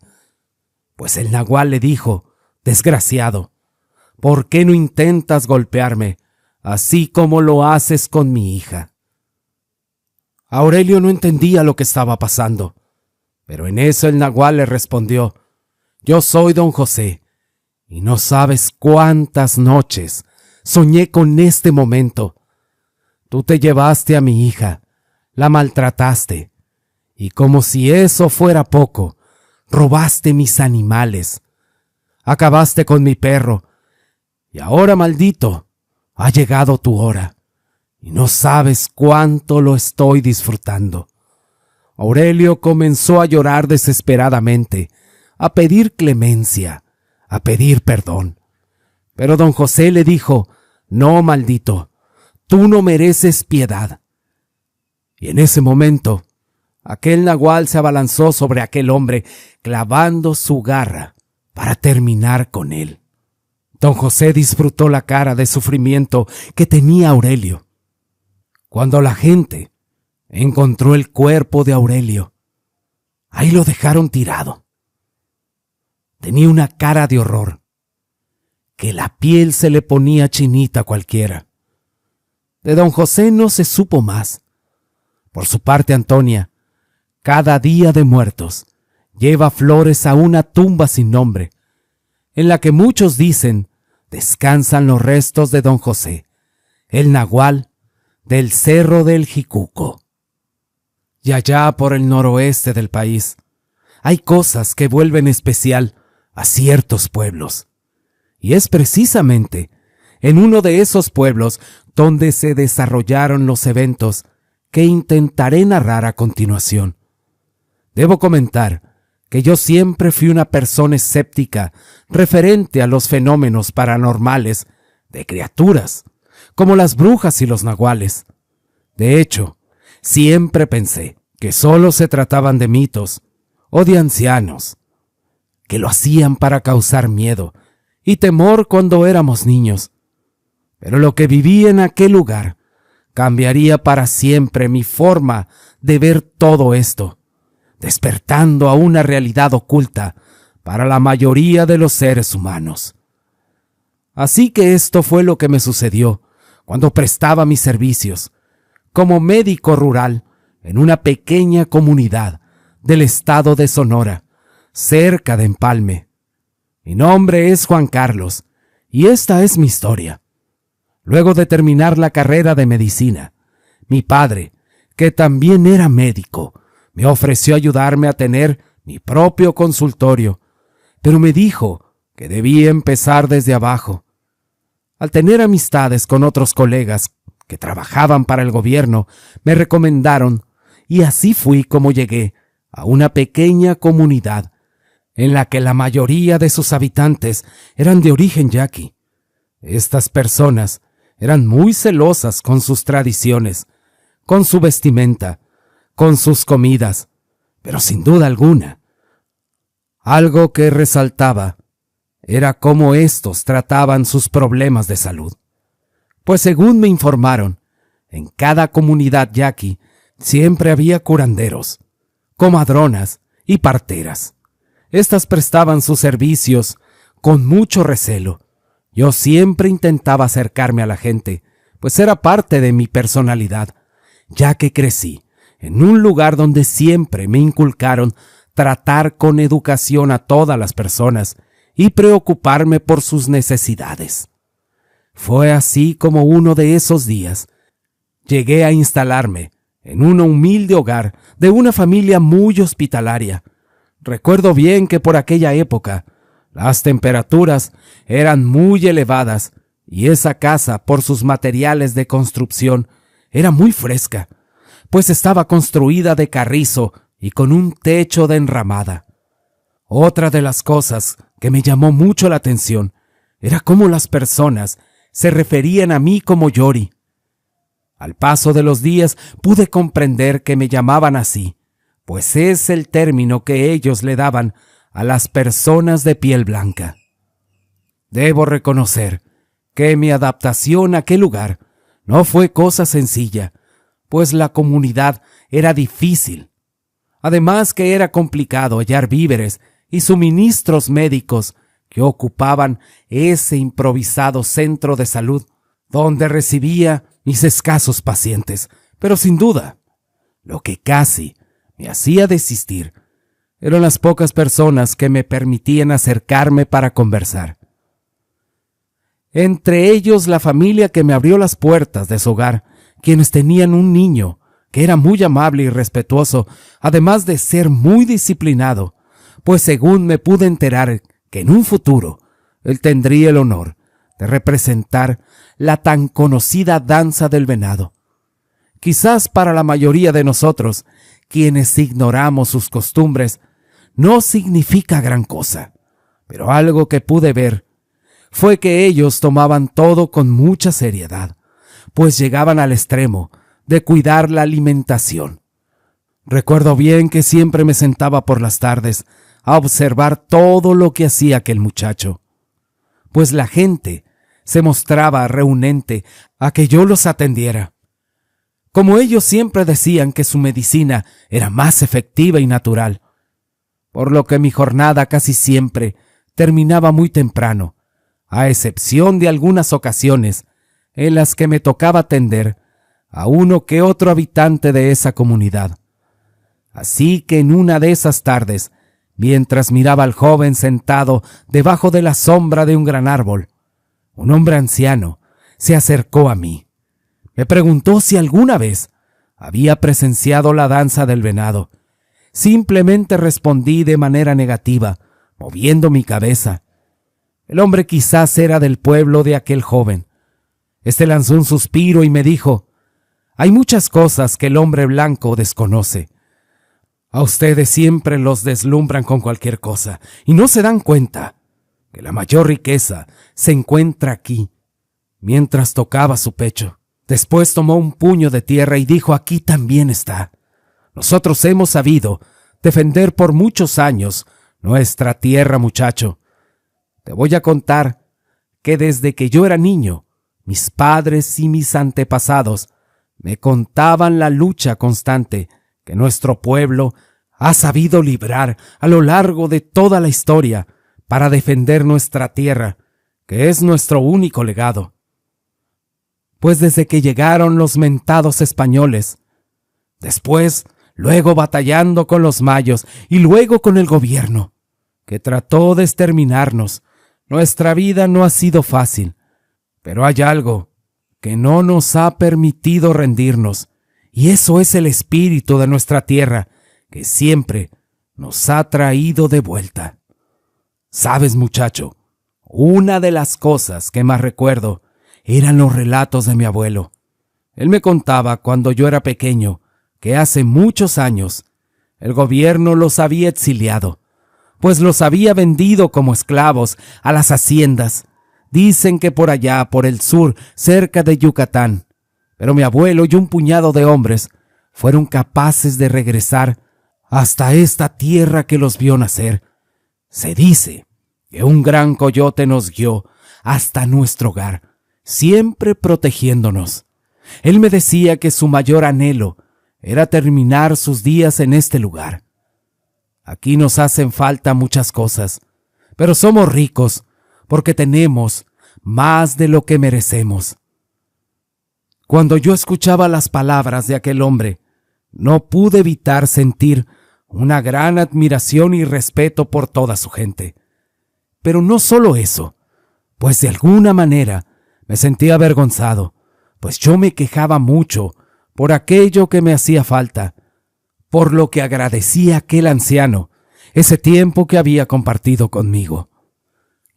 pues el nagual le dijo: «Desgraciado, ¿por qué no intentas golpearme, así como lo haces con mi hija? Aurelio no entendía lo que estaba pasando, pero en eso el nagual le respondió: yo soy don José, y no sabes cuántas noches soñé con este momento. Tú te llevaste a mi hija, la maltrataste, y como si eso fuera poco, robaste mis animales, acabaste con mi perro, y ahora, maldito, ha llegado tu hora, y no sabes cuánto lo estoy disfrutando. Aurelio comenzó a llorar desesperadamente, a pedir clemencia, a pedir perdón. Pero don José le dijo: no, maldito, tú no mereces piedad. Y en ese momento, aquel nagual se abalanzó sobre aquel hombre, clavando su garra para terminar con él. Don José disfrutó la cara de sufrimiento que tenía Aurelio. Cuando la gente encontró el cuerpo de Aurelio, ahí lo dejaron tirado. Tenía una cara de horror, que la piel se le ponía chinita a cualquiera. De don José no se supo más. Por su parte, Antonia, cada día de muertos, lleva flores a una tumba sin nombre, en la que muchos dicen descansan los restos de don José, el nagual del Cerro del Jicuco. Y allá por el noroeste del país, hay cosas que vuelven especial a ciertos pueblos. Y es precisamente en uno de esos pueblos donde se desarrollaron los eventos que intentaré narrar a continuación. Debo comentar que yo siempre fui una persona escéptica referente a los fenómenos paranormales de criaturas, como las brujas y los naguales. De hecho, siempre pensé que solo se trataban de mitos o de ancianos, que lo hacían para causar miedo y temor cuando éramos niños. Pero lo que viví en aquel lugar cambiaría para siempre mi forma de ver todo esto, despertando a una realidad oculta para la mayoría de los seres humanos. Así que esto fue lo que me sucedió cuando prestaba mis servicios como médico rural en una pequeña comunidad del estado de Sonora, cerca de Empalme. Mi nombre es Juan Carlos y esta es mi historia. Luego de terminar la carrera de medicina, mi padre, que también era médico, me ofreció ayudarme a tener mi propio consultorio, pero me dijo que debía empezar desde abajo. Al tener amistades con otros colegas que trabajaban para el gobierno, me recomendaron, y así fui como llegué a una pequeña comunidad en la que la mayoría de sus habitantes eran de origen yaqui. Estas personas eran muy celosas con sus tradiciones, con su vestimenta, con sus comidas, pero sin duda alguna, algo que resaltaba era cómo estos trataban sus problemas de salud. Pues según me informaron, en cada comunidad yaqui siempre había curanderos, comadronas y parteras. Estas prestaban sus servicios con mucho recelo. Yo siempre intentaba acercarme a la gente, pues era parte de mi personalidad, ya que crecí en un lugar donde siempre me inculcaron tratar con educación a todas las personas y preocuparme por sus necesidades. Fue así como uno de esos días llegué a instalarme en un humilde hogar de una familia muy hospitalaria. Recuerdo bien que por aquella época las temperaturas eran muy elevadas y esa casa, por sus materiales de construcción, era muy fresca, pues estaba construida de carrizo y con un techo de enramada. Otra de las cosas que me llamó mucho la atención era cómo las personas se referían a mí como Yori. Al paso de los días pude comprender que me llamaban así, pues es el término que ellos le daban a las personas de piel blanca. Debo reconocer que mi adaptación a aquel lugar no fue cosa sencilla, pues la comunidad era difícil. Además que era complicado hallar víveres y suministros médicos que ocupaban ese improvisado centro de salud, donde recibía mis escasos pacientes. Pero sin duda, lo que casi me hacía desistir eran las pocas personas que me permitían acercarme para conversar. Entre ellos la familia que me abrió las puertas de su hogar, quienes tenían un niño que era muy amable y respetuoso, además de ser muy disciplinado, pues según me pude enterar que en un futuro él tendría el honor de representar la tan conocida danza del venado. Quizás para la mayoría de nosotros, quienes ignoramos sus costumbres, no significa gran cosa, pero algo que pude ver fue que ellos tomaban todo con mucha seriedad, pues llegaban al extremo de cuidar la alimentación. Recuerdo bien que siempre me sentaba por las tardes a observar todo lo que hacía aquel muchacho, pues la gente se mostraba reunente a que yo los atendiera. Como ellos siempre decían que su medicina era más efectiva y natural, por lo que mi jornada casi siempre terminaba muy temprano, a excepción de algunas ocasiones en las que me tocaba atender a uno que otro habitante de esa comunidad. Así que en una de esas tardes, mientras miraba al joven sentado debajo de la sombra de un gran árbol, un hombre anciano se acercó a mí. Me preguntó si alguna vez había presenciado la danza del venado. Simplemente respondí de manera negativa, moviendo mi cabeza. El hombre quizás era del pueblo de aquel joven. Este lanzó un suspiro y me dijo: «Hay muchas cosas que el hombre blanco desconoce. A ustedes siempre los deslumbran con cualquier cosa y no se dan cuenta que la mayor riqueza se encuentra aquí». Mientras tocaba su pecho, después tomó un puño de tierra y dijo: «Aquí también está. Nosotros hemos sabido defender por muchos años nuestra tierra, muchacho. Te voy a contar que desde que yo era niño, mis padres y mis antepasados me contaban la lucha constante que nuestro pueblo ha sabido librar a lo largo de toda la historia para defender nuestra tierra, que es nuestro único legado. Pues desde que llegaron los mentados españoles, después, luego batallando con los mayos y luego con el gobierno, que trató de exterminarnos, nuestra vida no ha sido fácil, pero hay algo que no nos ha permitido rendirnos, y eso es el espíritu de nuestra tierra, que siempre nos ha traído de vuelta. ¿Sabes, muchacho? Una de las cosas que más recuerdo eran los relatos de mi abuelo. Él me contaba cuando yo era pequeño que hace muchos años el gobierno los había exiliado, pues los había vendido como esclavos a las haciendas. Dicen que por allá, por el sur, cerca de Yucatán. Pero mi abuelo y un puñado de hombres fueron capaces de regresar hasta esta tierra que los vio nacer. Se dice que un gran coyote nos guió hasta nuestro hogar, siempre protegiéndonos. Él me decía que su mayor anhelo era terminar sus días en este lugar. Aquí nos hacen falta muchas cosas, pero somos ricos porque tenemos más de lo que merecemos. Cuando yo escuchaba las palabras de aquel hombre, no pude evitar sentir una gran admiración y respeto por toda su gente. Pero no solo eso, pues de alguna manera me sentía avergonzado, pues yo me quejaba mucho por aquello que me hacía falta, por lo que agradecía a aquel anciano ese tiempo que había compartido conmigo.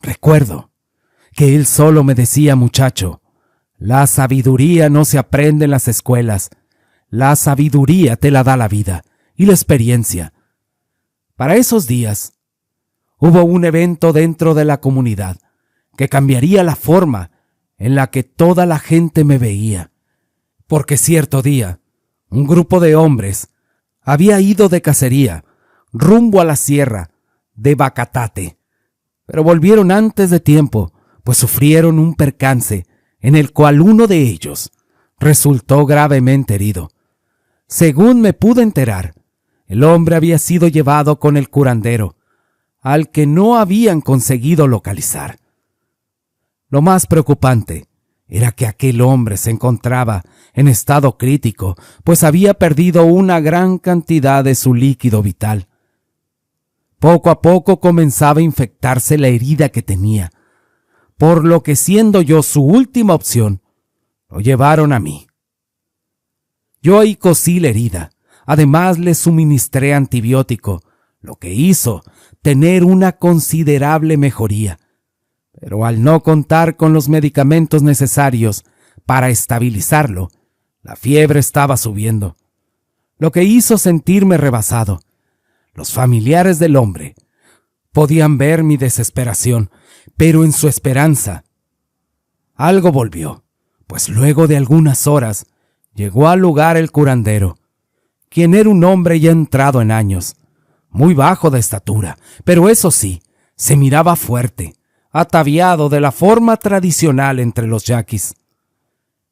Recuerdo que él solo me decía: muchacho, la sabiduría no se aprende en las escuelas, la sabiduría te la da la vida y la experiencia. Para esos días hubo un evento dentro de la comunidad que cambiaría la forma en la que toda la gente me veía, porque cierto día un grupo de hombres había ido de cacería rumbo a la sierra de Bacatate, pero volvieron antes de tiempo, pues sufrieron un percance en el cual uno de ellos resultó gravemente herido. Según me pude enterar, el hombre había sido llevado con el curandero al que no habían conseguido localizar. Lo más preocupante era que aquel hombre se encontraba en estado crítico, pues había perdido una gran cantidad de su líquido vital. Poco a poco comenzaba a infectarse la herida que tenía, por lo que, siendo yo su última opción, lo llevaron a mí. Yo ahí cosí la herida, además le suministré antibiótico, lo que hizo tener una considerable mejoría. Pero al no contar con los medicamentos necesarios para estabilizarlo, la fiebre estaba subiendo, lo que hizo sentirme rebasado. Los familiares del hombre podían ver mi desesperación, pero en su esperanza algo volvió, pues luego de algunas horas llegó al lugar el curandero, quien era un hombre ya entrado en años, muy bajo de estatura, pero eso sí, se miraba fuerte, ataviado de la forma tradicional entre los yaquis.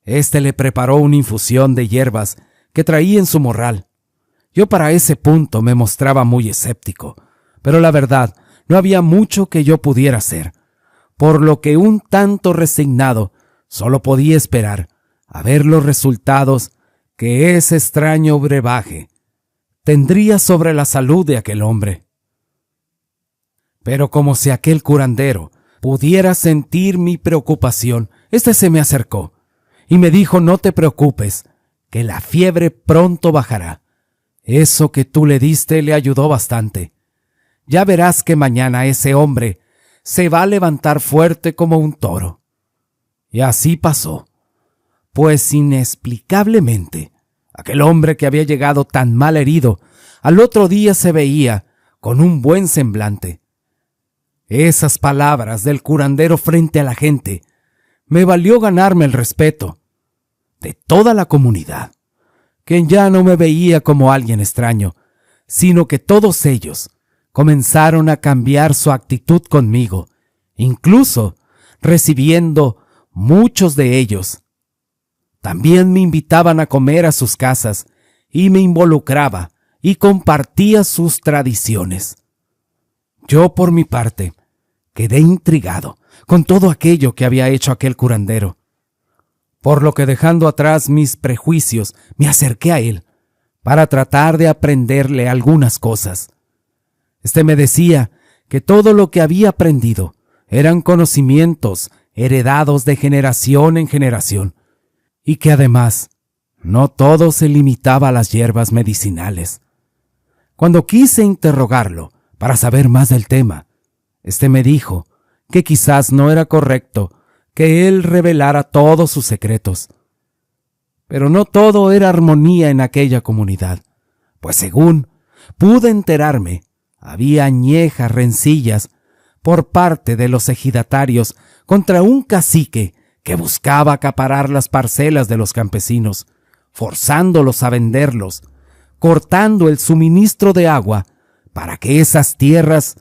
Este le preparó una infusión de hierbas que traía en su morral. Yo para ese punto me mostraba muy escéptico, pero la verdad, no había mucho que yo pudiera hacer, por lo que un tanto resignado solo podía esperar a ver los resultados que ese extraño brebaje tendría sobre la salud de aquel hombre. Pero como si aquel curandero pudiera sentir mi preocupación, este se me acercó y me dijo: no te preocupes, que la fiebre pronto bajará. Eso que tú le diste le ayudó bastante. Ya verás que mañana ese hombre se va a levantar fuerte como un toro. Y así pasó, pues inexplicablemente, aquel hombre que había llegado tan mal herido, al otro día se veía con un buen semblante. Esas palabras del curandero frente a la gente me valió ganarme el respeto de toda la comunidad, quien ya no me veía como alguien extraño, sino que todos ellos comenzaron a cambiar su actitud conmigo, incluso recibiendo muchos de ellos. También me invitaban a comer a sus casas y me involucraba y compartía sus tradiciones. Yo, por mi parte, quedé intrigado con todo aquello que había hecho aquel curandero, por lo que, dejando atrás mis prejuicios, me acerqué a él para tratar de aprenderle algunas cosas. Este me decía que todo lo que había aprendido eran conocimientos heredados de generación en generación, y que además no todo se limitaba a las hierbas medicinales. Cuando quise interrogarlo para saber más del tema, este me dijo que quizás no era correcto que él revelara todos sus secretos. Pero no todo era armonía en aquella comunidad, pues según pude enterarme, había añejas rencillas por parte de los ejidatarios contra un cacique que buscaba acaparar las parcelas de los campesinos, forzándolos a venderlos, cortando el suministro de agua para que esas tierras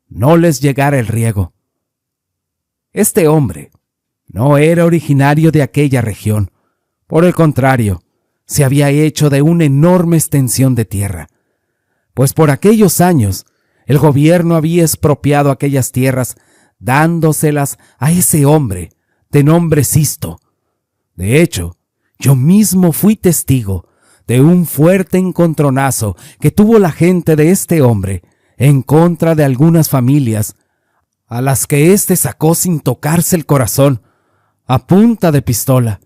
no les llegara el riego. Este hombre no era originario de aquella región. Por el contrario, se había hecho de una enorme extensión de tierra, pues por aquellos años el gobierno había expropiado aquellas tierras, dándoselas a ese hombre de nombre Sisto. De hecho, yo mismo fui testigo de un fuerte encontronazo que tuvo la gente de este hombre en contra de algunas familias, a las que éste sacó sin tocarse el corazón, a punta de pistola.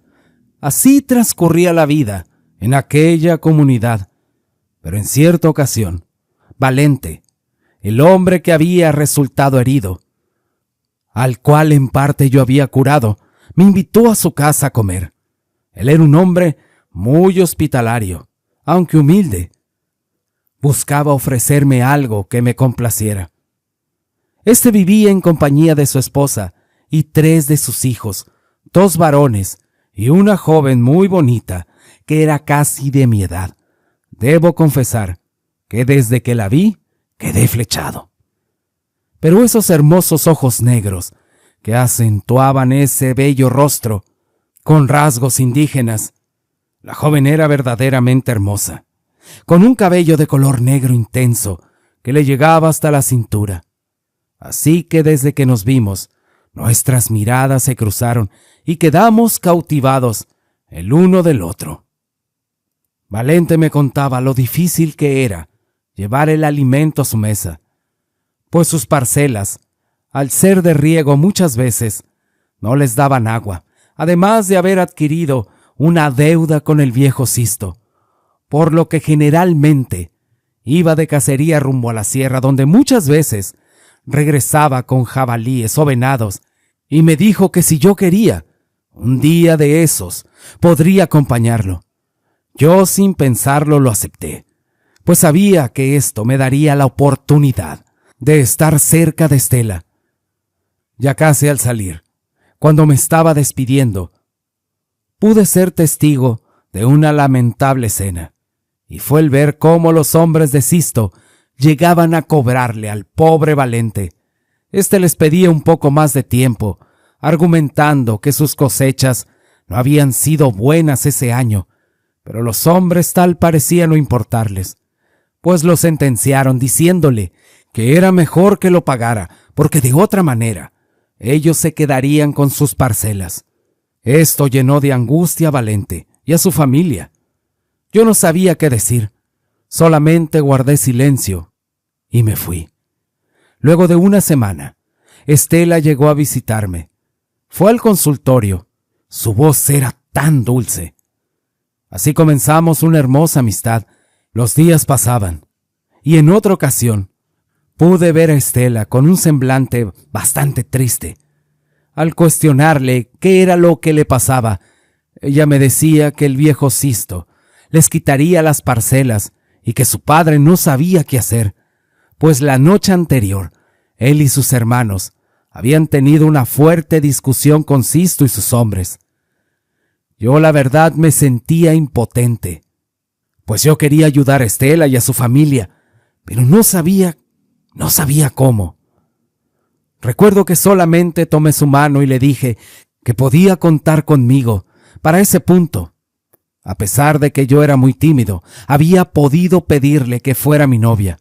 Así transcurría la vida en aquella comunidad. Pero en cierta ocasión, Valente, el hombre que había resultado herido, al cual en parte yo había curado, me invitó a su casa a comer. Él era un hombre muy hospitalario, aunque humilde. Buscaba ofrecerme algo que me complaciera. Este vivía en compañía de su esposa y 3 de sus hijos, 2 varones y una joven muy bonita que era casi de mi edad. Debo confesar que desde que la vi quedé flechado. Pero esos hermosos ojos negros que acentuaban ese bello rostro con rasgos indígenas, la joven era verdaderamente hermosa, con un cabello de color negro intenso que le llegaba hasta la cintura. Así que desde que nos vimos, nuestras miradas se cruzaron y quedamos cautivados el uno del otro. Valente me contaba lo difícil que era llevar el alimento a su mesa, pues sus parcelas, al ser de riego muchas veces, no les daban agua, además de haber adquirido una deuda con el viejo Sisto, por lo que generalmente iba de cacería rumbo a la sierra, donde muchas veces regresaba con jabalíes o venados, y me dijo que si yo quería, un día de esos, podría acompañarlo. Yo sin pensarlo lo acepté, pues sabía que esto me daría la oportunidad de estar cerca de Estela. Ya casi al salir, cuando me estaba despidiendo, pude ser testigo de una lamentable escena, y fue el ver cómo los hombres de Sisto llegaban a cobrarle al pobre Valente. Este les pedía un poco más de tiempo, argumentando que sus cosechas no habían sido buenas ese año, pero los hombres tal parecía no importarles, pues lo sentenciaron diciéndole que era mejor que lo pagara, porque de otra manera ellos se quedarían con sus parcelas. Esto llenó de angustia a Valente y a su familia. Yo no sabía qué decir, solamente guardé silencio y me fui. Luego de una semana, Estela llegó a visitarme. Fue al consultorio. Su voz era tan dulce. Así comenzamos una hermosa amistad. Los días pasaban, y en otra ocasión pude ver a Estela con un semblante bastante triste. Al cuestionarle qué era lo que le pasaba, ella me decía que el viejo Sisto les quitaría las parcelas y que su padre no sabía qué hacer, pues la noche anterior él y sus hermanos habían tenido una fuerte discusión con Sisto y sus hombres. Yo la verdad me sentía impotente, pues yo quería ayudar a Estela y a su familia, pero no sabía cómo. Recuerdo que solamente tomé su mano y le dije que podía contar conmigo para ese punto. A pesar de que yo era muy tímido, había podido pedirle que fuera mi novia.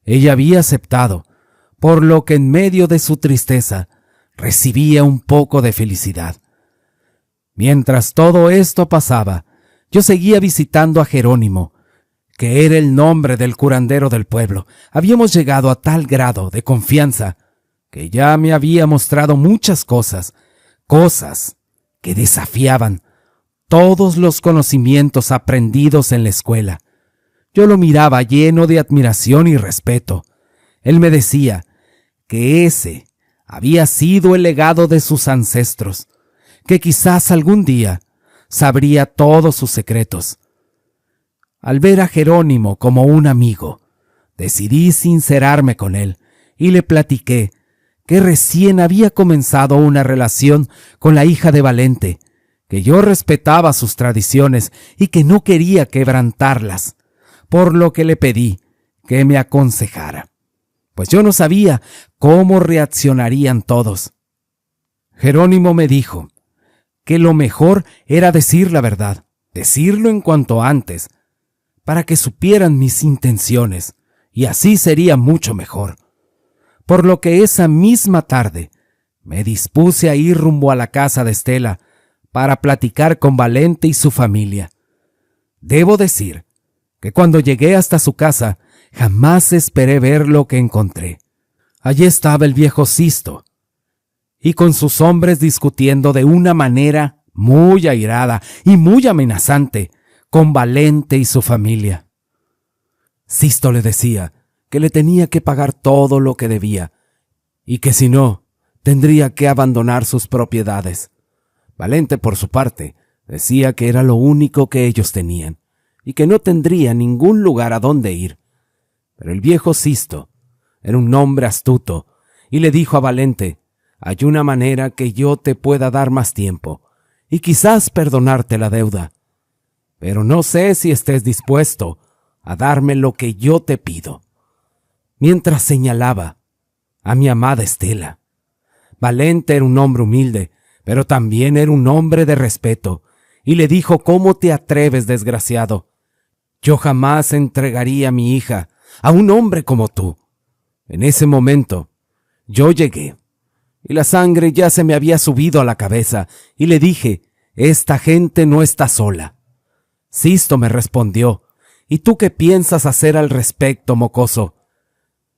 Ella había aceptado, por lo que en medio de su tristeza recibía un poco de felicidad. Mientras todo esto pasaba, yo seguía visitando a Jerónimo, que era el nombre del curandero del pueblo. Habíamos llegado a tal grado de confianza que ya me había mostrado muchas cosas que desafiaban todos los conocimientos aprendidos en la escuela. Yo lo miraba lleno de admiración y respeto. Él me decía que ese había sido el legado de sus ancestros, que quizás algún día sabría todos sus secretos. Al ver a Jerónimo como un amigo, decidí sincerarme con él y le platiqué que recién había comenzado una relación con la hija de Valente, que yo respetaba sus tradiciones y que no quería quebrantarlas, por lo que le pedí que me aconsejara, pues yo no sabía cómo reaccionarían todos. Jerónimo me dijo que lo mejor era decir la verdad, decirlo en cuanto antes, para que supieran mis intenciones, y así sería mucho mejor. Por lo que esa misma tarde me dispuse a ir rumbo a la casa de Estela para platicar con Valente y su familia. Debo decir que cuando llegué hasta su casa jamás esperé ver lo que encontré. Allí estaba el viejo Sisto, y con sus hombres discutiendo de una manera muy airada y muy amenazante con Valente y su familia. Sisto le decía que le tenía que pagar todo lo que debía y que si no, tendría que abandonar sus propiedades. Valente, por su parte, decía que era lo único que ellos tenían y que no tendría ningún lugar a donde ir. Pero el viejo Sisto era un hombre astuto y le dijo a Valente: hay una manera que yo te pueda dar más tiempo y quizás perdonarte la deuda, pero no sé si estés dispuesto a darme lo que yo te pido. Mientras señalaba a mi amada Estela. Valente era un hombre humilde, pero también era un hombre de respeto, y le dijo: ¿cómo te atreves, desgraciado? Yo jamás entregaría a mi hija a un hombre como tú. En ese momento, Yo llegué, y la sangre ya se me había subido a la cabeza, y le dije, esta gente no está sola. Sisto me respondió, ¿y tú qué piensas hacer al respecto, mocoso?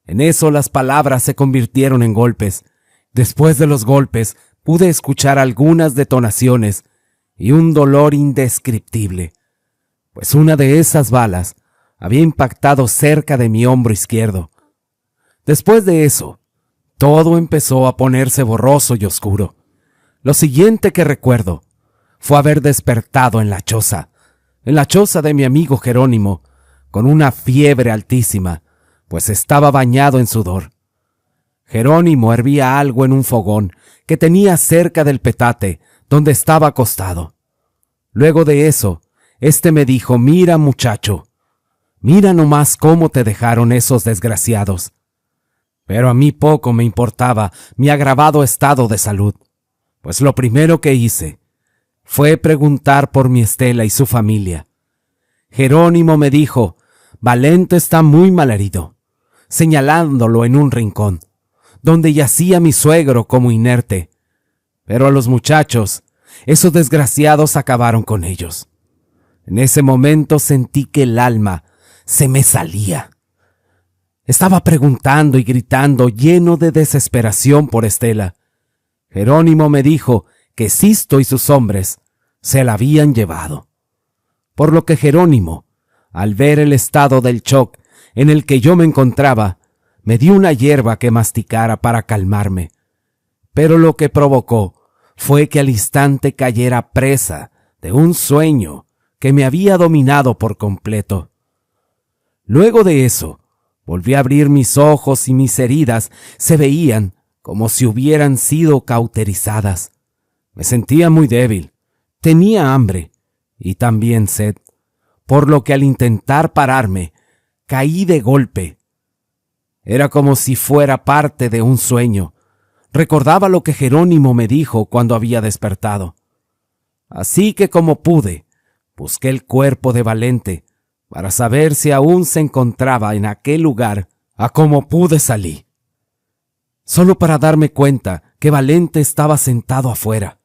En eso las palabras se convirtieron en golpes. Después de los golpes pude escuchar algunas detonaciones y un dolor indescriptible, pues una de esas balas había impactado cerca de mi hombro izquierdo. Después de eso, todo empezó a ponerse borroso y oscuro. Lo siguiente que recuerdo fue haber despertado en la choza de mi amigo Jerónimo, con una fiebre altísima, pues estaba bañado en sudor. Jerónimo hervía algo en un fogón que tenía cerca del petate donde estaba acostado. Luego de eso, me dijo, mira muchacho, mira nomás cómo te dejaron esos desgraciados. Pero a mí poco me importaba mi agravado estado de salud, pues lo primero que hice fue preguntar por mi Estela y su familia. Jerónimo me dijo, Valente está muy malherido, señalándolo en un rincón, donde yacía mi suegro como inerte. Pero a los muchachos, esos desgraciados acabaron con ellos. En ese momento sentí que el alma se me salía. Estaba preguntando y gritando, lleno de desesperación por Estela. Jerónimo me dijo que Sisto y sus hombres se la habían llevado. Por lo que Jerónimo, al ver el estado del shock en el que yo me encontraba, me dio una hierba que masticara para calmarme. Pero lo que provocó fue que al instante cayera presa de un sueño que me había dominado por completo. Luego de eso, volví a abrir mis ojos y mis heridas se veían como si hubieran sido cauterizadas. Me sentía muy débil, tenía hambre y también sed, por lo que al intentar pararme, caí de golpe. Era como si fuera parte de un sueño. Recordaba lo que Jerónimo me dijo cuando había despertado. Así que como pude, busqué el cuerpo de Valente para saber si aún se encontraba en aquel lugar. A como pude salí, solo para darme cuenta que Valente estaba sentado afuera,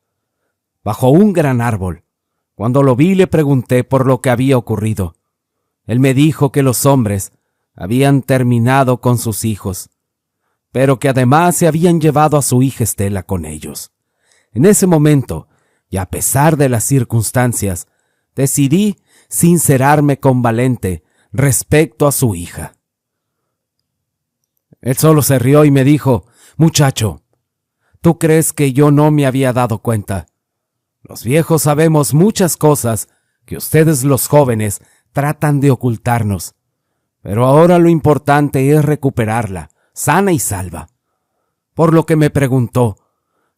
bajo un gran árbol. Cuando lo vi le pregunté por lo que había ocurrido. Él me dijo que los hombres habían terminado con sus hijos, pero que además se habían llevado a su hija Estela con ellos. En ese momento, y a pesar de las circunstancias, decidí sincerarme con Valente respecto a su hija. Él solo se rió y me dijo, muchacho, ¿tú crees que yo no me había dado cuenta? Los viejos sabemos muchas cosas que ustedes los jóvenes tratan de ocultarnos, pero ahora lo importante es recuperarla, sana y salva. Por lo que me preguntó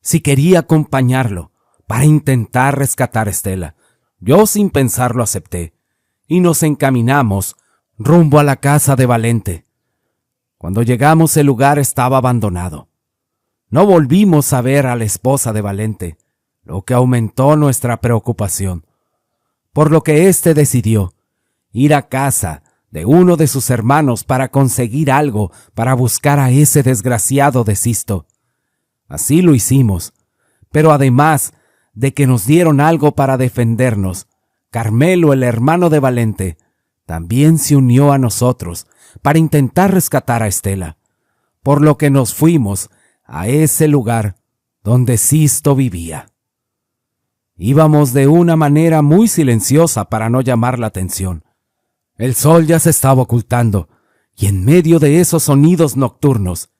si quería acompañarlo para intentar rescatar a Estela. Yo sin pensarlo acepté, y nos encaminamos rumbo a la casa de Valente. Cuando llegamos el lugar estaba abandonado. No volvimos a ver a la esposa de Valente, lo que aumentó nuestra preocupación, por lo que éste decidió ir a casa de uno de sus hermanos para conseguir algo para buscar a ese desgraciado de Sisto. Así lo hicimos, pero además de que nos dieron algo para defendernos, Carmelo, el hermano de Valente, también se unió a nosotros para intentar rescatar a Estela, por lo que nos fuimos a ese lugar donde Sisto vivía. Íbamos de una manera muy silenciosa para no llamar la atención. El sol ya se estaba ocultando, y en medio de esos sonidos nocturnos,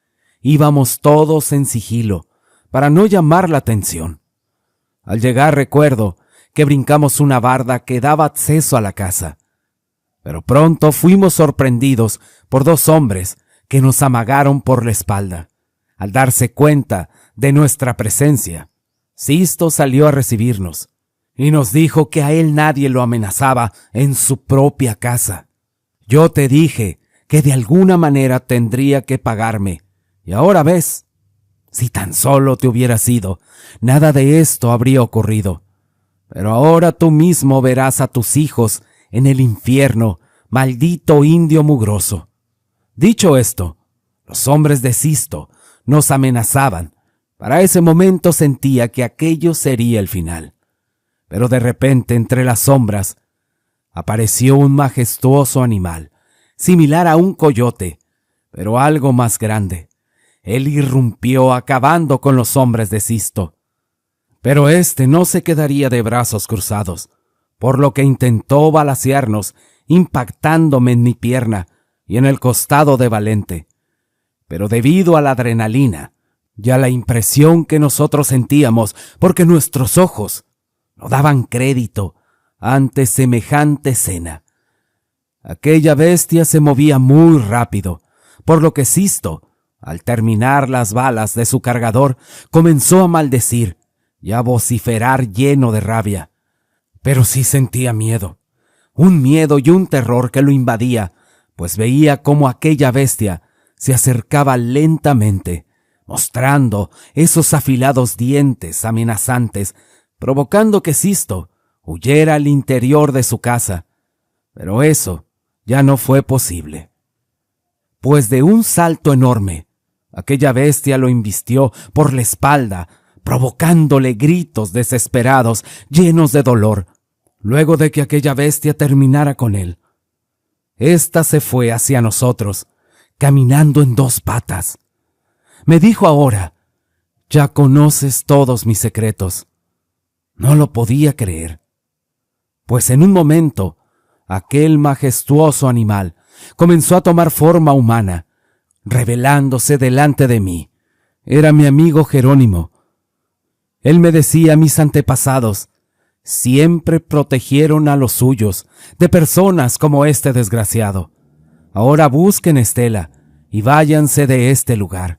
íbamos todos en sigilo para no llamar la atención. Al llegar recuerdo que brincamos una barda que daba acceso a la casa, pero pronto fuimos sorprendidos por dos hombres que nos amagaron por la espalda. Al darse cuenta de nuestra presencia, Sisto salió a recibirnos y nos dijo que a él nadie lo amenazaba en su propia casa. Yo te dije que de alguna manera tendría que pagarme, y ahora ves, si tan solo te hubieras ido, nada de esto habría ocurrido. Pero ahora tú mismo verás a tus hijos en el infierno, maldito indio mugroso. Dicho esto, los hombres de Sisto nos amenazaban. Para ese momento sentía que aquello sería el final. Pero de repente, entre las sombras, apareció un majestuoso animal, similar a un coyote, pero algo más grande. Él irrumpió acabando con los hombres de Sisto. Pero éste no se quedaría de brazos cruzados, por lo que intentó balacearnos, impactándome en mi pierna y en el costado de Valente. Pero debido a la adrenalina y a la impresión que nosotros sentíamos, porque nuestros ojos no daban crédito ante semejante escena, aquella bestia se movía muy rápido, por lo que Sisto, al terminar las balas de su cargador, comenzó a maldecir y a vociferar lleno de rabia. Pero sí sentía miedo, un miedo y un terror que lo invadía, pues veía cómo aquella bestia se acercaba lentamente, mostrando esos afilados dientes amenazantes, provocando que Sisto huyera al interior de su casa. Pero eso ya no fue posible, pues de un salto enorme, aquella bestia lo embistió por la espalda, provocándole gritos desesperados, llenos de dolor. Luego de que aquella bestia terminara con él, ésta se fue hacia nosotros, caminando en 2 patas. Me dijo ahora: «Ya conoces todos mis secretos». No lo podía creer, pues en un momento aquel majestuoso animal comenzó a tomar forma humana, revelándose delante de mí. Era mi amigo Jerónimo. Él me decía: mis antepasados siempre protegieron a los suyos de personas como este desgraciado. Ahora busquen a Estela y váyanse de este lugar,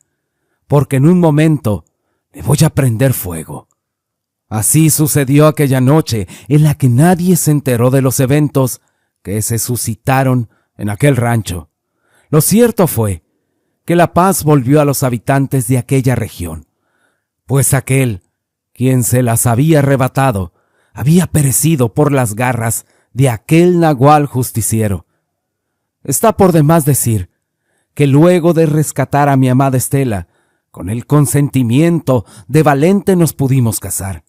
porque en un momento le voy a prender fuego. Así sucedió aquella noche en la que nadie se enteró de los eventos que se suscitaron en aquel rancho. Lo cierto fue que la paz volvió a los habitantes de aquella región, pues aquel, quien se las había arrebatado, había perecido por las garras de aquel nagual justiciero. Está por demás decir que luego de rescatar a mi amada Estela, con el consentimiento de Valente nos pudimos casar.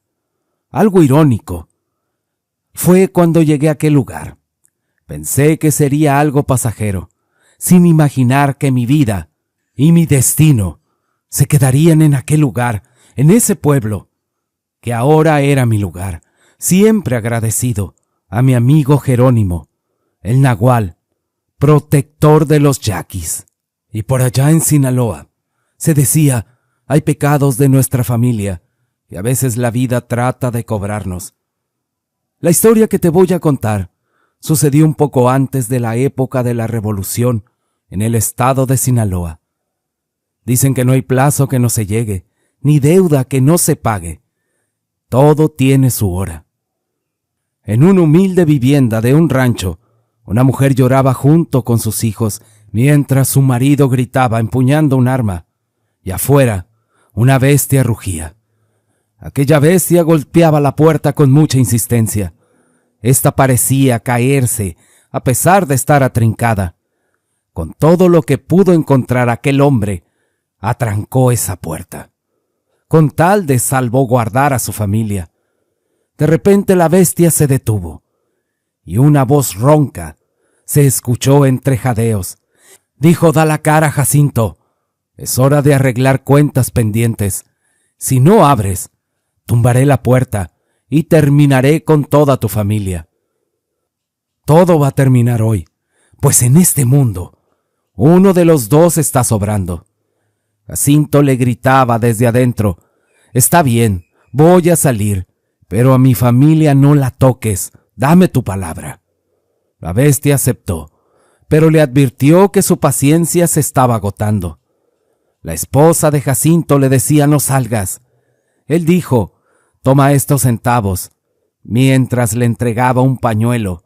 Algo irónico fue cuando llegué a aquel lugar. Pensé que sería algo pasajero, sin imaginar que mi vida y mi destino se quedarían en aquel lugar, en ese pueblo, que ahora era mi lugar, siempre agradecido a mi amigo Jerónimo, el nagual, protector de los yaquis. Y por allá en Sinaloa, se decía, hay pecados de nuestra familia, y a veces la vida trata de cobrarnos. La historia que te voy a contar sucedió un poco antes de la época de la revolución en el estado de Sinaloa. Dicen que no hay plazo que no se llegue, ni deuda que no se pague. Todo tiene su hora. En una humilde vivienda de un rancho, una mujer lloraba junto con sus hijos, mientras su marido gritaba empuñando un arma, y afuera una bestia rugía. Aquella bestia golpeaba la puerta con mucha insistencia. Esta parecía caerse, a pesar de estar atrincada. Con todo lo que pudo encontrar aquel hombre, atrancó esa puerta, con tal de salvaguardar a su familia. De repente la bestia se detuvo, y una voz ronca se escuchó entre jadeos. Dijo: da la cara, Jacinto. Es hora de arreglar cuentas pendientes. Si no abres, tumbaré la puerta y terminaré con toda tu familia. Todo va a terminar hoy, pues en este mundo, uno de los dos está sobrando. Jacinto le gritaba desde adentro: está bien, voy a salir, pero a mi familia no la toques, dame tu palabra. La bestia aceptó, pero le advirtió que su paciencia se estaba agotando. La esposa de Jacinto le decía: no salgas. Él dijo: toma estos centavos, mientras le entregaba un pañuelo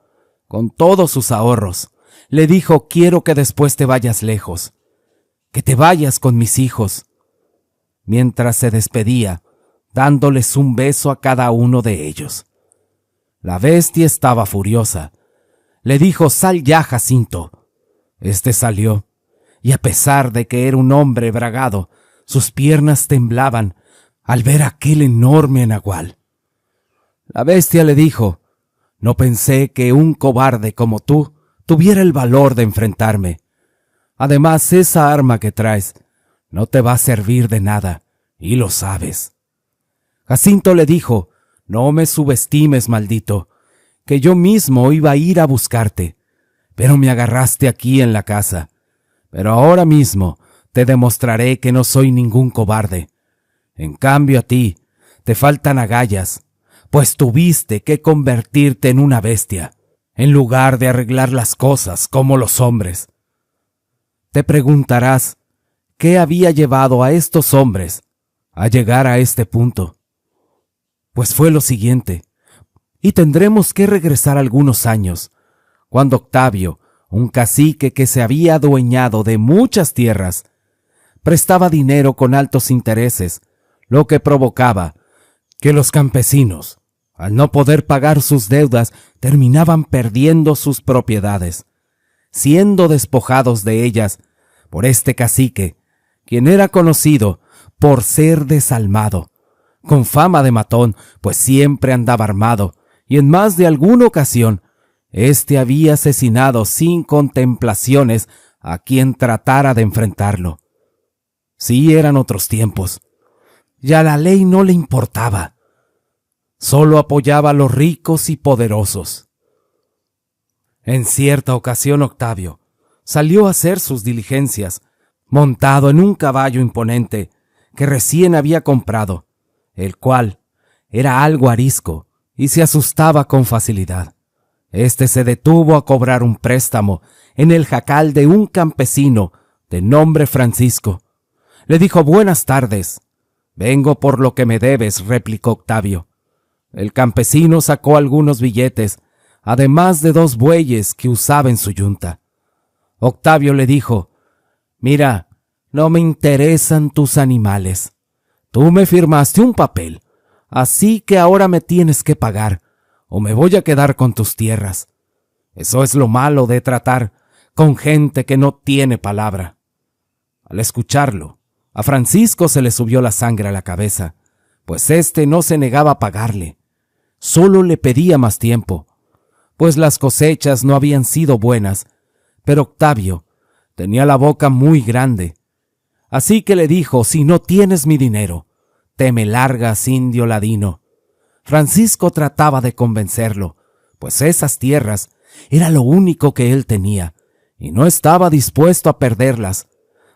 con todos sus ahorros. Le dijo: quiero que después te vayas lejos, que te vayas con mis hijos. Mientras se despedía, dándoles un beso a cada uno de ellos. La bestia estaba furiosa. Le dijo: sal ya, Jacinto. Este salió, y a pesar de que era un hombre bragado, Sus piernas temblaban al ver aquel enorme nagual. La bestia le dijo: «No pensé que un cobarde como tú tuviera el valor de enfrentarme. Además, esa arma que traes no te va a servir de nada, y lo sabes». Jacinto le dijo: «No me subestimes, maldito, que yo mismo iba a ir a buscarte, pero me agarraste aquí en la casa. Pero ahora mismo te demostraré que no soy ningún cobarde. En cambio a ti te faltan agallas, pues tuviste que convertirte en una bestia, en lugar de arreglar las cosas como los hombres». Te preguntarás, ¿qué había llevado a estos hombres a llegar a este punto? Pues fue lo siguiente, y tendremos que regresar algunos años, cuando Octavio, un cacique que se había adueñado de muchas tierras, prestaba dinero con altos intereses, lo que provocaba que los campesinos, al no poder pagar sus deudas, terminaban perdiendo sus propiedades, siendo despojados de ellas por este cacique, quien era conocido por ser desalmado, con fama de matón, pues siempre andaba armado, y en más de alguna ocasión éste había asesinado sin contemplaciones a quien tratara de enfrentarlo. Sí, eran otros tiempos. Ya la ley no le importaba. Solo apoyaba a los ricos y poderosos. En cierta ocasión Octavio salió a hacer sus diligencias, montado en un caballo imponente que recién había comprado, el cual era algo arisco y se asustaba con facilidad. Este se detuvo a cobrar un préstamo en el jacal de un campesino de nombre Francisco. Le dijo: «Buenas tardes». «Vengo por lo que me debes», replicó Octavio. El campesino sacó algunos billetes, además de 2 bueyes que usaba en su yunta. Octavio le dijo: «Mira, no me interesan tus animales. Tú me firmaste un papel, así que ahora me tienes que pagar, o me voy a quedar con tus tierras. Eso es lo malo de tratar con gente que no tiene palabra». Al escucharlo, a Francisco se le subió la sangre a la cabeza, pues éste no se negaba a pagarle, solo le pedía más tiempo, pues las cosechas no habían sido buenas, pero Octavio tenía la boca muy grande. Así que le dijo: «Si no tienes mi dinero, te me largas, indio ladino». Francisco trataba de convencerlo, pues esas tierras era lo único que él tenía, y no estaba dispuesto a perderlas,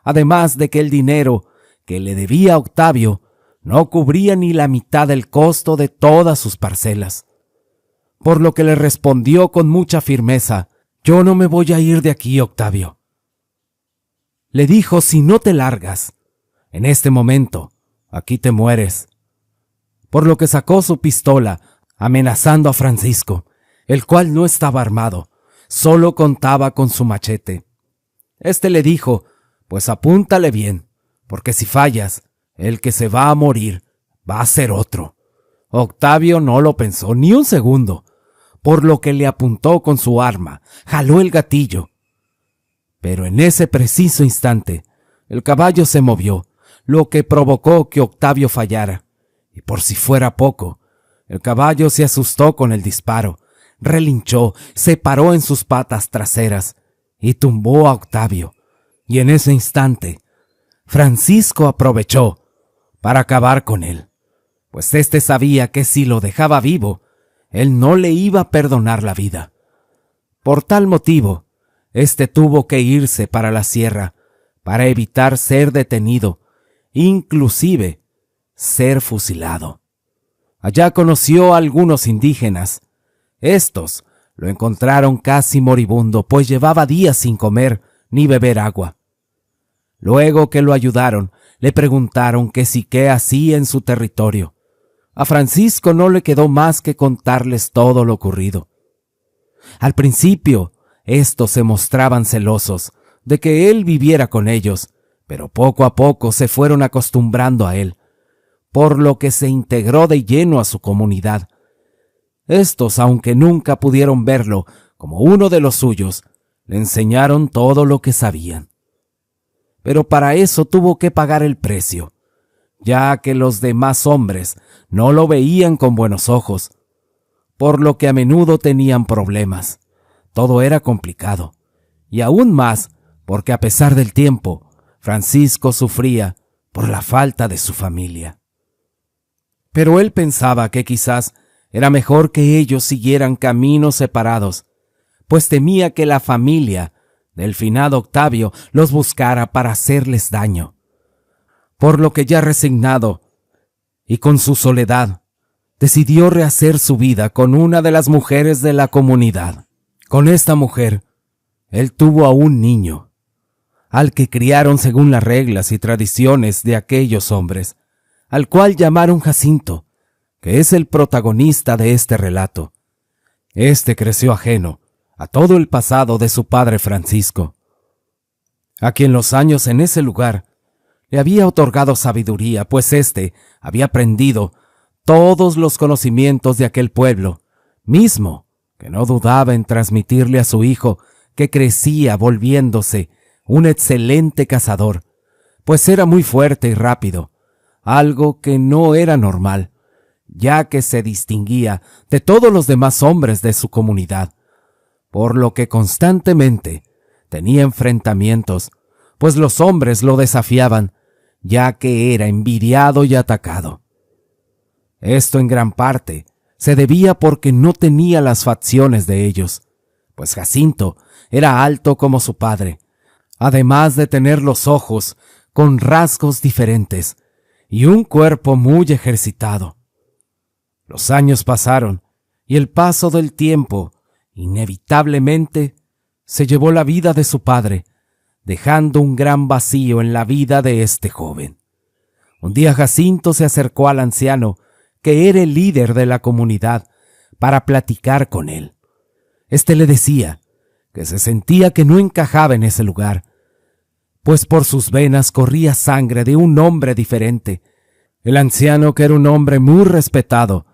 además de que el dinero que le debía a Octavio no cubría ni la mitad del costo de todas sus parcelas. Por lo que le respondió con mucha firmeza: «Yo no me voy a ir de aquí, Octavio». Le dijo: «Si no te largas, en este momento, aquí te mueres». Por lo que sacó su pistola, amenazando a Francisco, el cual no estaba armado, solo contaba con su machete. Este le dijo: «Pues apúntale bien, porque si fallas, el que se va a morir va a ser otro». Octavio no lo pensó ni un segundo, por lo que le apuntó con su arma, jaló el gatillo. Pero en ese preciso instante, el caballo se movió, lo que provocó que Octavio fallara. Y por si fuera poco, el caballo se asustó con el disparo, relinchó, se paró en sus patas traseras y tumbó a Octavio. Y en ese instante, Francisco aprovechó para acabar con él, pues éste sabía que si lo dejaba vivo, él no le iba a perdonar la vida. Por tal motivo, éste tuvo que irse para la sierra para evitar ser detenido, inclusive ser fusilado. Allá conoció a algunos indígenas. Estos lo encontraron casi moribundo, pues llevaba días sin comer ni beber agua. Luego que lo ayudaron, le preguntaron que si qué hacía en su territorio. A Francisco no le quedó más que contarles todo lo ocurrido. Al principio, estos se mostraban celosos de que él viviera con ellos, pero poco a poco se fueron acostumbrando a él, por lo que se integró de lleno a su comunidad. Estos, aunque nunca pudieron verlo como uno de los suyos, le enseñaron todo lo que sabían. pero para eso tuvo que pagar el precio, ya que los demás hombres no lo veían con buenos ojos, por lo que a menudo tenían problemas. Todo era complicado, y aún más porque a pesar del tiempo, Francisco sufría por la falta de su familia. Pero él pensaba que quizás era mejor que ellos siguieran caminos separados, pues temía que la familia del finado Octavio los buscara para hacerles daño. Por lo que ya resignado y con su soledad, decidió rehacer su vida con una de las mujeres de la comunidad. Con esta mujer, él tuvo a un niño, al que criaron según las reglas y tradiciones de aquellos hombres, al cual llamaron Jacinto, que es el protagonista de este relato. Este creció ajeno a todo el pasado de su padre Francisco, a quien los años en ese lugar le había otorgado sabiduría, pues éste había aprendido todos los conocimientos de aquel pueblo, mismo que no dudaba en transmitirle a su hijo, que crecía volviéndose un excelente cazador, pues era muy fuerte y rápido, algo que no era normal, ya que se distinguía de todos los demás hombres de su comunidad, por lo que constantemente tenía enfrentamientos, pues los hombres lo desafiaban, ya que era envidiado y atacado. Esto en gran parte se debía porque no tenía las facciones de ellos, pues Jacinto era alto como su padre, además de tener los ojos con rasgos diferentes y un cuerpo muy ejercitado. Los años pasaron y el paso del tiempo inevitablemente se llevó la vida de su padre, dejando un gran vacío en la vida de este joven. Un día Jacinto se acercó al anciano, que era el líder de la comunidad, para platicar con él. Este le decía que se sentía que no encajaba en ese lugar, pues por sus venas corría sangre de un hombre diferente. El anciano, que era un hombre muy respetado,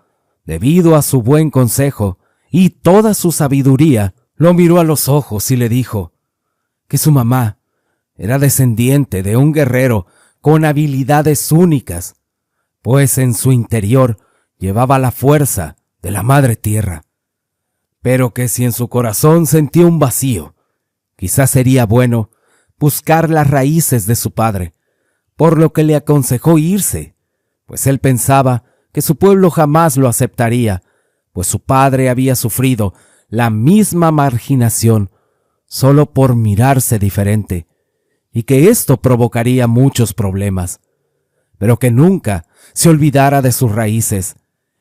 debido a su buen consejo y toda su sabiduría, lo miró a los ojos y le dijo que su mamá era descendiente de un guerrero con habilidades únicas, pues en su interior llevaba la fuerza de la madre tierra, pero que si en su corazón sentía un vacío, quizás sería bueno buscar las raíces de su padre, por lo que le aconsejó irse, pues él pensaba que su pueblo jamás lo aceptaría, pues su padre había sufrido la misma marginación solo por mirarse diferente, y que esto provocaría muchos problemas, pero que nunca se olvidara de sus raíces,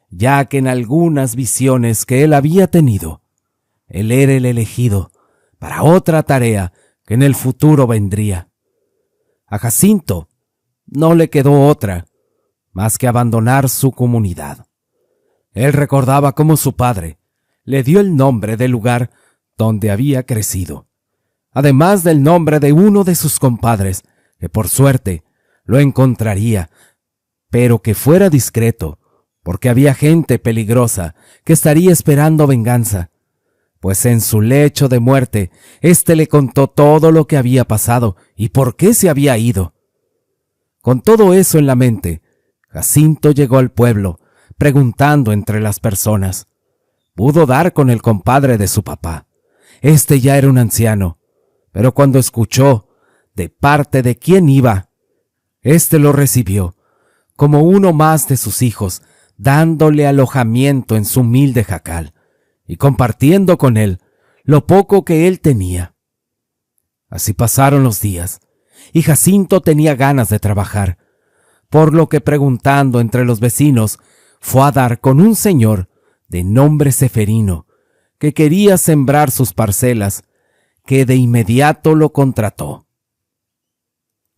ya que en algunas visiones que él había tenido, él era el elegido para otra tarea que en el futuro vendría. A Jacinto no le quedó otra más que abandonar su comunidad. Él recordaba cómo su padre le dio el nombre del lugar donde había crecido, además del nombre de uno de sus compadres, que por suerte lo encontraría, pero que fuera discreto, porque había gente peligrosa que estaría esperando venganza, pues en su lecho de muerte, éste le contó todo lo que había pasado y por qué se había ido. Con todo eso en la mente, Jacinto llegó al pueblo, preguntando entre las personas. Pudo dar con el compadre de su papá. Este ya era un anciano, pero cuando escuchó de parte de quién iba, éste lo recibió como uno más de sus hijos, dándole alojamiento en su humilde jacal y compartiendo con él lo poco que él tenía. Así pasaron los días, y Jacinto tenía ganas de trabajar, por lo que preguntando entre los vecinos, fue a dar con un señor de nombre Seferino, que quería sembrar sus parcelas, que de inmediato lo contrató.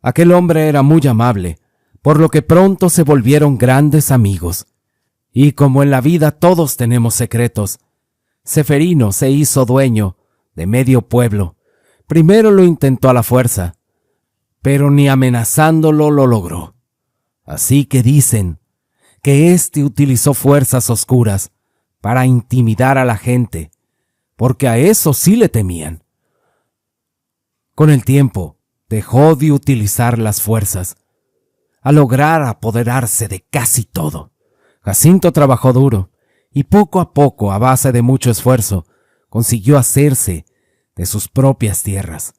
Aquel hombre era muy amable, por lo que pronto se volvieron grandes amigos. Y como en la vida todos tenemos secretos, Seferino se hizo dueño de medio pueblo. Primero lo intentó a la fuerza, pero ni amenazándolo lo logró. Así que dicen que éste utilizó fuerzas oscuras para intimidar a la gente, porque a eso sí le temían. Con el tiempo, dejó de utilizar las fuerzas, a lograr apoderarse de casi todo. Jacinto trabajó duro y poco a poco, a base de mucho esfuerzo, consiguió hacerse de sus propias tierras,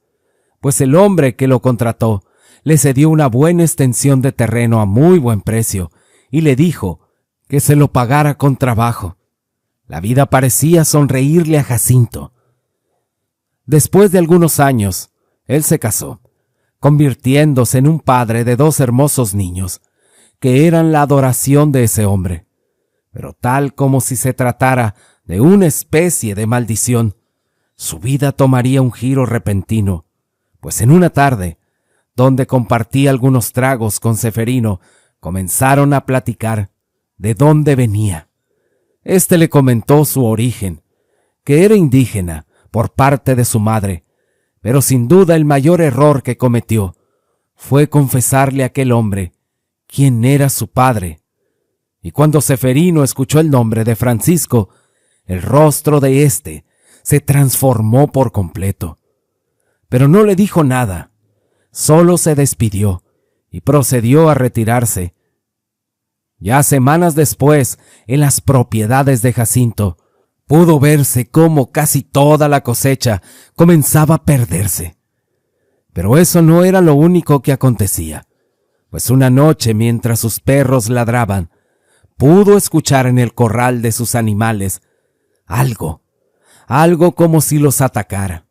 pues el hombre que lo contrató le cedió una buena extensión de terreno a muy buen precio y le dijo que se lo pagara con trabajo. La vida parecía sonreírle a Jacinto. Después de algunos años, él se casó, convirtiéndose en un padre de 2 hermosos niños, que eran la adoración de ese hombre. Pero tal como si se tratara de una especie de maldición, su vida tomaría un giro repentino, pues en una tarde, donde compartía algunos tragos con Ceferino, comenzaron a platicar de dónde venía. Este le comentó su origen, que era indígena por parte de su madre, pero sin duda el mayor error que cometió fue confesarle a aquel hombre quién era su padre. Y cuando Ceferino escuchó el nombre de Francisco, el rostro de éste se transformó por completo. Pero no le dijo nada, solo se despidió y procedió a retirarse. Ya semanas después, en las propiedades de Jacinto, pudo verse cómo casi toda la cosecha comenzaba a perderse. Pero eso no era lo único que acontecía, pues una noche, mientras sus perros ladraban, pudo escuchar en el corral de sus animales algo como si los atacara.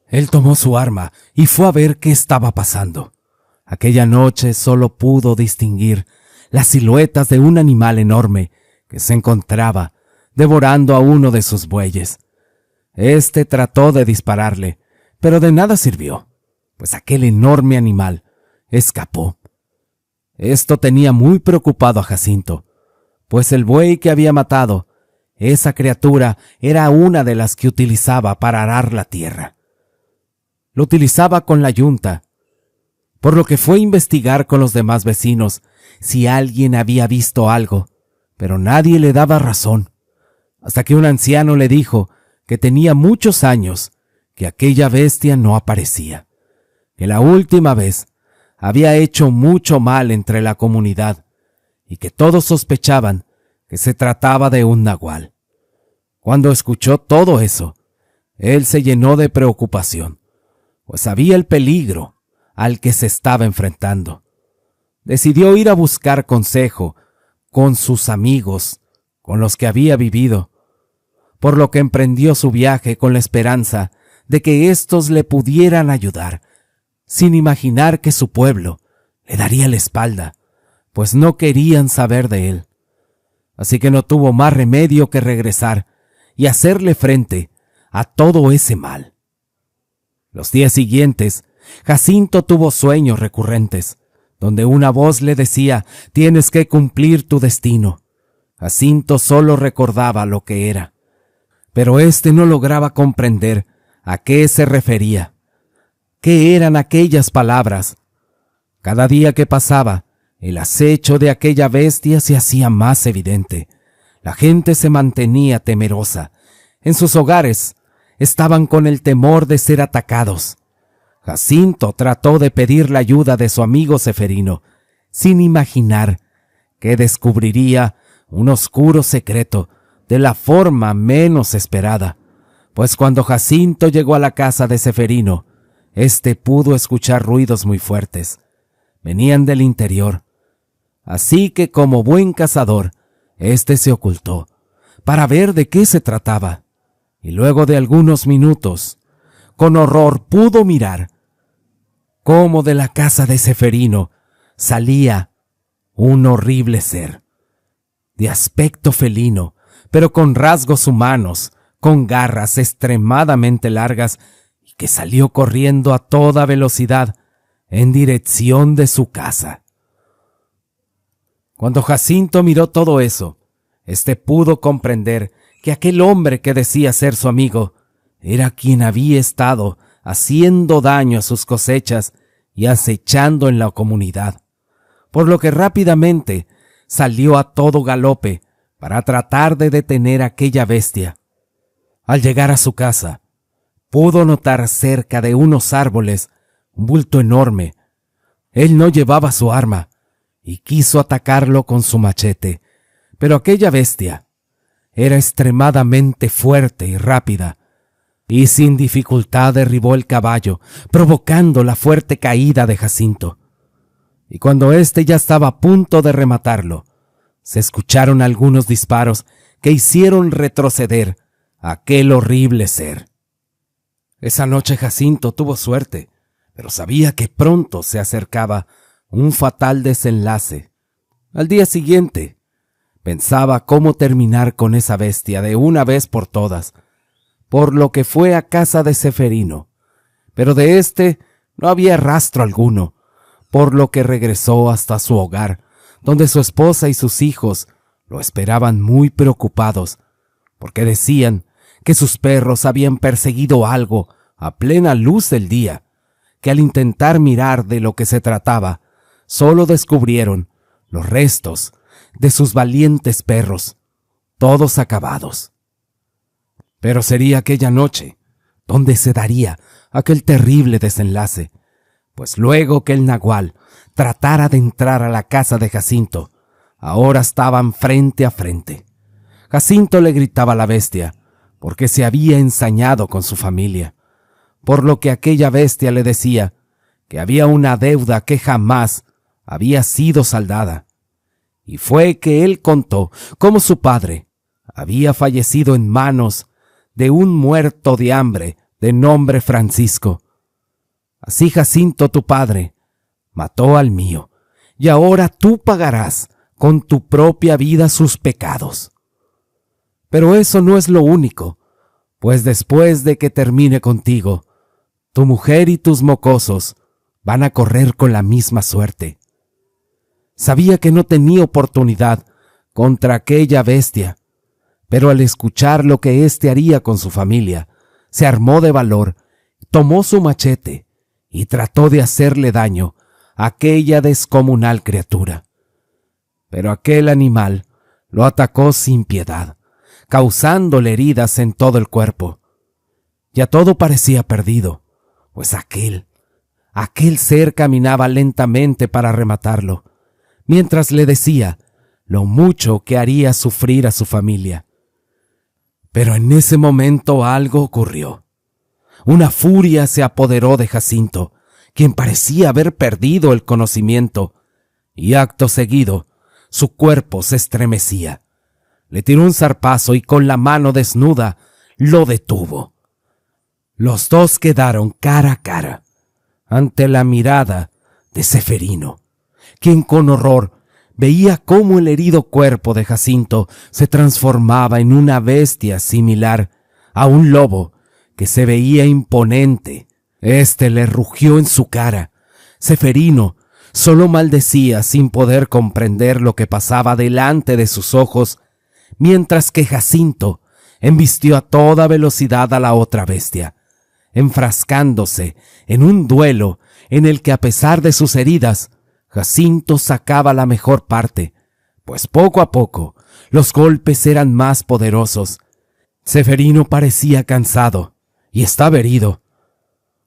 Él tomó su arma y fue a ver qué estaba pasando. Aquella noche solo pudo distinguir las siluetas de un animal enorme que se encontraba devorando a uno de sus bueyes. Este trató de dispararle, pero de nada sirvió, pues aquel enorme animal escapó. Esto tenía muy preocupado a Jacinto, pues el buey que había matado, esa criatura era una de las que utilizaba para arar la tierra. Lo utilizaba con la yunta, por lo que fue a investigar con los demás vecinos si alguien había visto algo, pero nadie le daba razón, hasta que un anciano le dijo que tenía muchos años que aquella bestia no aparecía, que la última vez había hecho mucho mal entre la comunidad y que todos sospechaban que se trataba de un nahual. Cuando escuchó todo eso, él se llenó de preocupación, pues sabía el peligro al que se estaba enfrentando. Decidió ir a buscar consejo con sus amigos, con los que había vivido, por lo que emprendió su viaje con la esperanza de que éstos le pudieran ayudar, sin imaginar que su pueblo le daría la espalda, pues no querían saber de él. Así que no tuvo más remedio que regresar y hacerle frente a todo ese mal. Los días siguientes, Jacinto tuvo sueños recurrentes, donde una voz le decía: «Tienes que cumplir tu destino». Jacinto solo recordaba lo que era, pero éste no lograba comprender a qué se refería. ¿Qué eran aquellas palabras? Cada día que pasaba, el acecho de aquella bestia se hacía más evidente. La gente se mantenía temerosa. En sus hogares estaban con el temor de ser atacados. Jacinto trató de pedir la ayuda de su amigo Ceferino, sin imaginar que descubriría un oscuro secreto de la forma menos esperada, pues cuando Jacinto llegó a la casa de Ceferino, éste pudo escuchar ruidos muy fuertes. Venían del interior. Así que, como buen cazador, éste se ocultó para ver de qué se trataba, y luego de algunos minutos, con horror pudo mirar cómo de la casa de Ceferino salía un horrible ser, de aspecto felino, pero con rasgos humanos, con garras extremadamente largas, y que salió corriendo a toda velocidad en dirección de su casa. Cuando Jacinto miró todo eso, pudo comprender que aquel hombre que decía ser su amigo era quien había estado haciendo daño a sus cosechas y acechando en la comunidad, por lo que rápidamente salió a todo galope para tratar de detener a aquella bestia. Al llegar a su casa, pudo notar cerca de unos árboles un bulto enorme. Él no llevaba su arma y quiso atacarlo con su machete, pero aquella bestia era extremadamente fuerte y rápida, y sin dificultad derribó el caballo, provocando la fuerte caída de Jacinto. Y cuando éste ya estaba a punto de rematarlo, se escucharon algunos disparos que hicieron retroceder a aquel horrible ser. Esa noche Jacinto tuvo suerte, pero sabía que pronto se acercaba un fatal desenlace. Al día siguiente, pensaba cómo terminar con esa bestia de una vez por todas, por lo que fue a casa de Ceferino, pero de éste no había rastro alguno, por lo que regresó hasta su hogar, donde su esposa y sus hijos lo esperaban muy preocupados, porque decían que sus perros habían perseguido algo a plena luz del día, que al intentar mirar de lo que se trataba, solo descubrieron los restos de sus valientes perros, todos acabados. Pero sería aquella noche donde se daría aquel terrible desenlace, pues luego que el nagual tratara de entrar a la casa de Jacinto, ahora estaban frente a frente. Jacinto le gritaba a la bestia, porque se había ensañado con su familia, por lo que aquella bestia le decía que había una deuda que jamás había sido saldada. Y fue que él contó cómo su padre había fallecido en manos de un muerto de hambre de nombre Francisco. Así Jacinto, tu padre, mató al mío, y ahora tú pagarás con tu propia vida sus pecados. Pero eso no es lo único, pues después de que termine contigo, tu mujer y tus mocosos van a correr con la misma suerte. Sabía que no tenía oportunidad contra aquella bestia, pero al escuchar lo que éste haría con su familia, se armó de valor, tomó su machete y trató de hacerle daño a aquella descomunal criatura. Pero aquel animal lo atacó sin piedad, causándole heridas en todo el cuerpo. Ya todo parecía perdido, pues aquel ser caminaba lentamente para rematarlo, mientras le decía lo mucho que haría sufrir a su familia. Pero en ese momento algo ocurrió. Una furia se apoderó de Jacinto, quien parecía haber perdido el conocimiento, y acto seguido su cuerpo se estremecía. Le tiró un zarpazo y con la mano desnuda lo detuvo. Los dos quedaron cara a cara ante la mirada de Ceferino, quien con horror veía cómo el herido cuerpo de Jacinto se transformaba en una bestia similar a un lobo que se veía imponente. Este le rugió en su cara. Ceferino solo maldecía sin poder comprender lo que pasaba delante de sus ojos, mientras que Jacinto embistió a toda velocidad a la otra bestia, enfrascándose en un duelo en el que, a pesar de sus heridas, Jacinto sacaba la mejor parte, pues poco a poco los golpes eran más poderosos. Ceferino parecía cansado y estaba herido.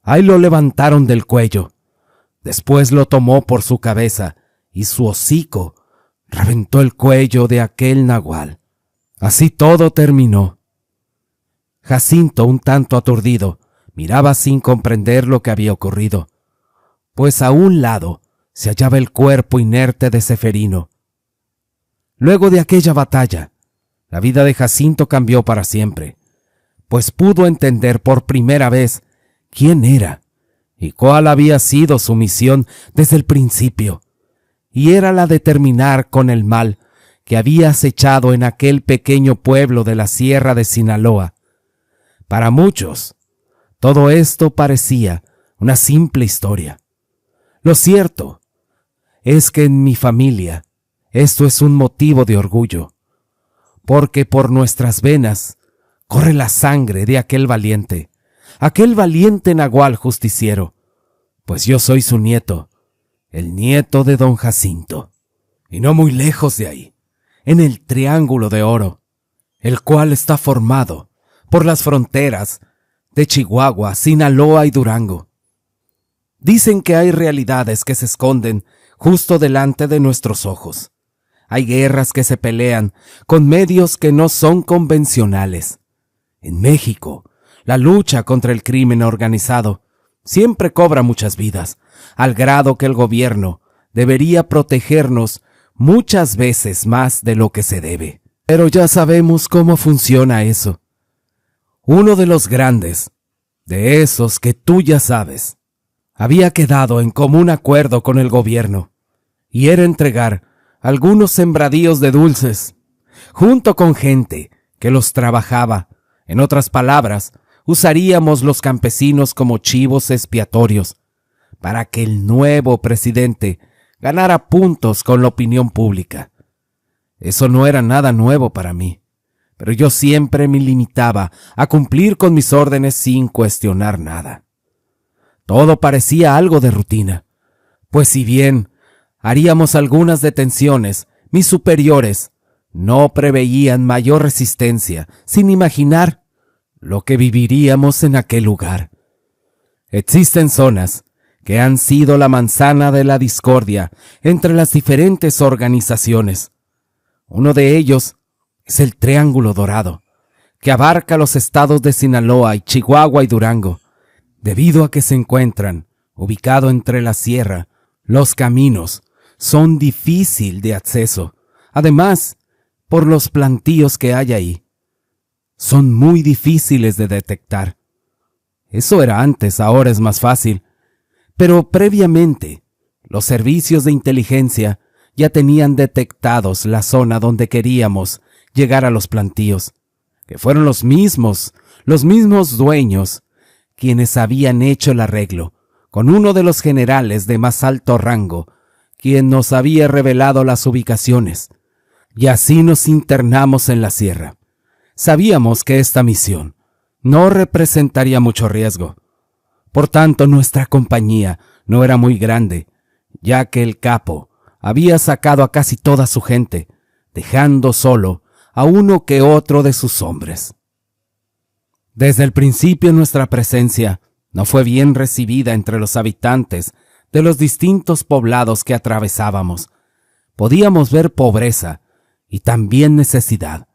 Ahí lo levantaron del cuello. Después lo tomó por su cabeza y su hocico reventó el cuello de aquel nagual. Así todo terminó. Jacinto, un tanto aturdido, miraba sin comprender lo que había ocurrido, pues a un lado se hallaba el cuerpo inerte de Ceferino. Luego de aquella batalla, la vida de Jacinto cambió para siempre, pues pudo entender por primera vez quién era y cuál había sido su misión desde el principio, y era la de terminar con el mal que había acechado en aquel pequeño pueblo de la Sierra de Sinaloa. Para muchos, todo esto parecía una simple historia. Lo cierto es que en mi familia esto es un motivo de orgullo, porque por nuestras venas corre la sangre de aquel valiente nagual justiciero, pues yo soy su nieto, el nieto de don Jacinto. Y no muy lejos de ahí, en el Triángulo de Oro, el cual está formado por las fronteras de Chihuahua, Sinaloa y Durango. Dicen que hay realidades que se esconden justo delante de nuestros ojos. Hay guerras que se pelean con medios que no son convencionales. En México, la lucha contra el crimen organizado siempre cobra muchas vidas, al grado que el gobierno debería protegernos muchas veces más de lo que se debe. Pero ya sabemos cómo funciona eso. Uno de los grandes, de esos que tú ya sabes, había quedado en común acuerdo con el gobierno, y era entregar algunos sembradíos de dulces, junto con gente que los trabajaba. En otras palabras, usaríamos los campesinos como chivos expiatorios, para que el nuevo presidente ganara puntos con la opinión pública. Eso no era nada nuevo para mí, pero yo siempre me limitaba a cumplir con mis órdenes sin cuestionar nada. Todo parecía algo de rutina, pues si bien haríamos algunas detenciones, mis superiores no preveían mayor resistencia, sin imaginar lo que viviríamos en aquel lugar. Existen zonas que han sido la manzana de la discordia entre las diferentes organizaciones. Uno de ellos es el Triángulo Dorado, que abarca los estados de Sinaloa y Chihuahua y Durango. Debido a que se encuentran ubicado entre la sierra, los caminos son difícil de acceso. Además, por los plantíos que hay ahí, son muy difíciles de detectar. Eso era antes, ahora es más fácil. Pero previamente, los servicios de inteligencia ya tenían detectados la zona donde queríamos llegar a los plantíos, que fueron los mismos dueños quienes habían hecho el arreglo con uno de los generales de más alto rango, quien nos había revelado las ubicaciones, y así nos internamos en la sierra. Sabíamos que esta misión no representaría mucho riesgo. Por tanto, nuestra compañía no era muy grande, ya que el capo había sacado a casi toda su gente, dejando solo a uno que otro de sus hombres. Desde el principio nuestra presencia no fue bien recibida entre los habitantes de los distintos poblados que atravesábamos. Podíamos ver pobreza y también necesidad.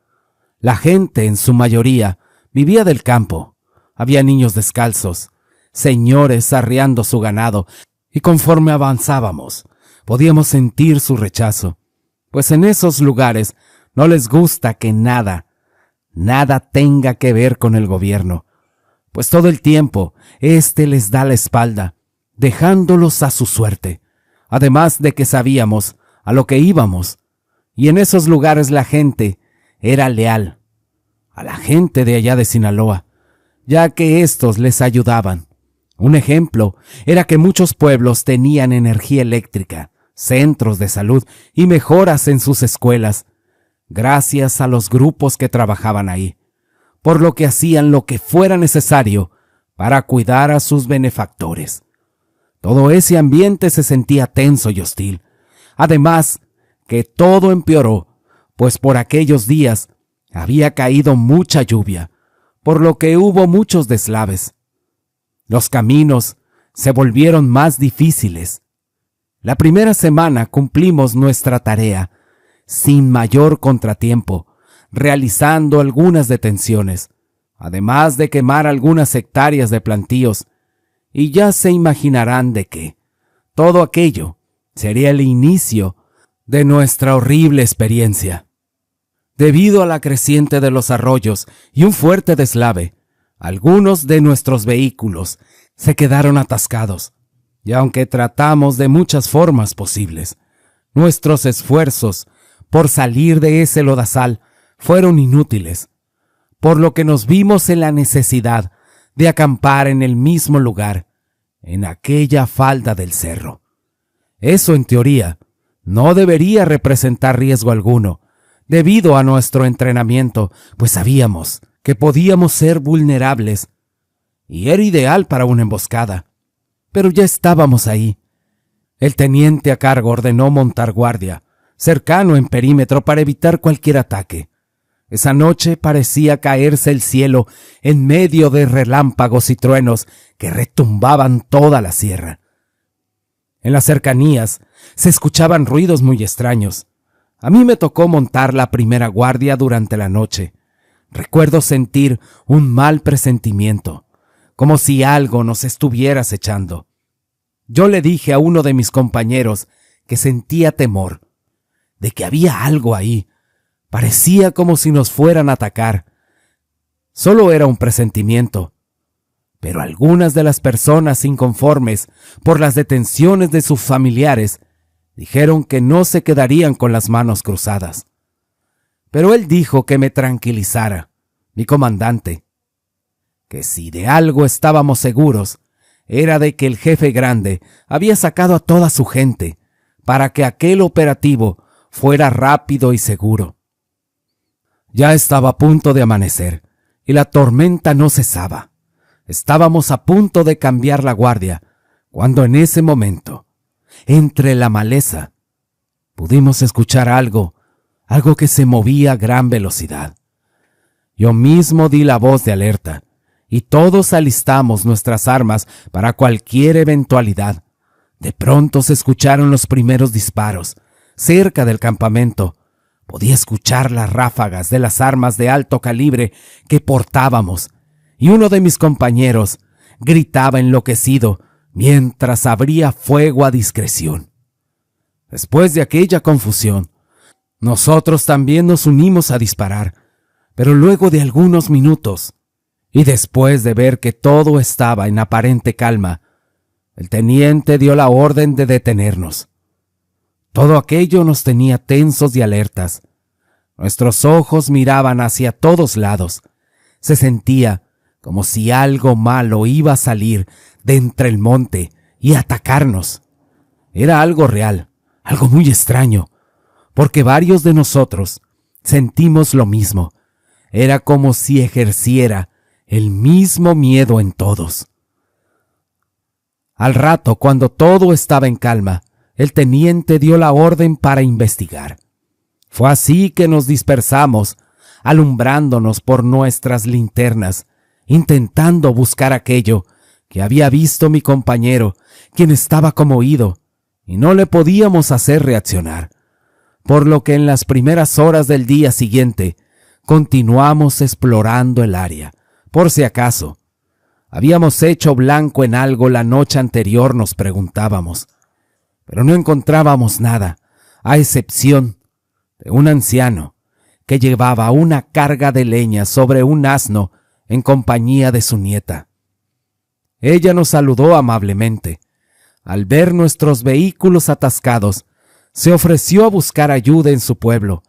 La gente, en su mayoría, vivía del campo. Había niños descalzos, señores arriando su ganado, y conforme avanzábamos, podíamos sentir su rechazo, pues en esos lugares no les gusta que nada tenga que ver con el gobierno, pues todo el tiempo les da la espalda, dejándolos a su suerte, además de que sabíamos a lo que íbamos, y en esos lugares la gente era leal a la gente de allá de Sinaloa, ya que estos les ayudaban. Un ejemplo era que muchos pueblos tenían energía eléctrica, centros de salud y mejoras en sus escuelas, gracias a los grupos que trabajaban ahí, por lo que hacían lo que fuera necesario para cuidar a sus benefactores. Todo ese ambiente se sentía tenso y hostil. Además, que todo empeoró, pues por aquellos días había caído mucha lluvia, por lo que hubo muchos deslaves. Los caminos se volvieron más difíciles. La primera semana cumplimos nuestra tarea sin mayor contratiempo, realizando algunas detenciones, además de quemar algunas hectáreas de plantíos, y ya se imaginarán de qué. Todo aquello sería el inicio de nuestra horrible experiencia. Debido a la creciente de los arroyos y un fuerte deslave, algunos de nuestros vehículos se quedaron atascados, y aunque tratamos de muchas formas posibles, nuestros esfuerzos por salir de ese lodazal fueron inútiles, por lo que nos vimos en la necesidad de acampar en el mismo lugar, en aquella falda del cerro. Eso, en teoría, no debería representar riesgo alguno, debido a nuestro entrenamiento, pues sabíamos que podíamos ser vulnerables, y era ideal para una emboscada. Pero ya estábamos ahí. El teniente a cargo ordenó montar guardia, cercano en perímetro para evitar cualquier ataque. Esa noche parecía caerse el cielo en medio de relámpagos y truenos que retumbaban toda la sierra. En las cercanías se escuchaban ruidos muy extraños. A mí me tocó montar la primera guardia durante la noche. Recuerdo sentir un mal presentimiento, como si algo nos estuviera acechando. Yo le dije a uno de mis compañeros que sentía temor, de que había algo ahí. Parecía como si nos fueran a atacar. Solo era un presentimiento. Pero algunas de las personas inconformes por las detenciones de sus familiares dijeron que no se quedarían con las manos cruzadas. Pero él dijo que me tranquilizara, mi comandante, que si de algo estábamos seguros, era de que el jefe grande había sacado a toda su gente para que aquel operativo fuera rápido y seguro. Ya estaba a punto de amanecer y la tormenta no cesaba. Estábamos a punto de cambiar la guardia, cuando en ese momento, entre la maleza, pudimos escuchar algo que se movía a gran velocidad. Yo mismo di la voz de alerta, y todos alistamos nuestras armas para cualquier eventualidad. De pronto se escucharon los primeros disparos, cerca del campamento. Podía escuchar las ráfagas de las armas de alto calibre que portábamos, y uno de mis compañeros gritaba enloquecido mientras abría fuego a discreción. Después de aquella confusión, nosotros también nos unimos a disparar, pero luego de algunos minutos, y después de ver que todo estaba en aparente calma, el teniente dio la orden de detenernos. Todo aquello nos tenía tensos y alertas. Nuestros ojos miraban hacia todos lados. Se sentía como si algo malo iba a salir de entre el monte y atacarnos. Era algo real, algo muy extraño, porque varios de nosotros sentimos lo mismo. Era como si ejerciera el mismo miedo en todos. Al rato, cuando todo estaba en calma, el teniente dio la orden para investigar. Fue así que nos dispersamos, alumbrándonos por nuestras linternas, intentando buscar aquello que había visto mi compañero, quien estaba conmovido, y no le podíamos hacer reaccionar, por lo que en las primeras horas del día siguiente continuamos explorando el área, por si acaso habíamos hecho blanco en algo la noche anterior, nos preguntábamos, pero no encontrábamos nada, a excepción de un anciano que llevaba una carga de leña sobre un asno en compañía de su nieta. Ella nos saludó amablemente. Al ver nuestros vehículos atascados, se ofreció a buscar ayuda en su pueblo,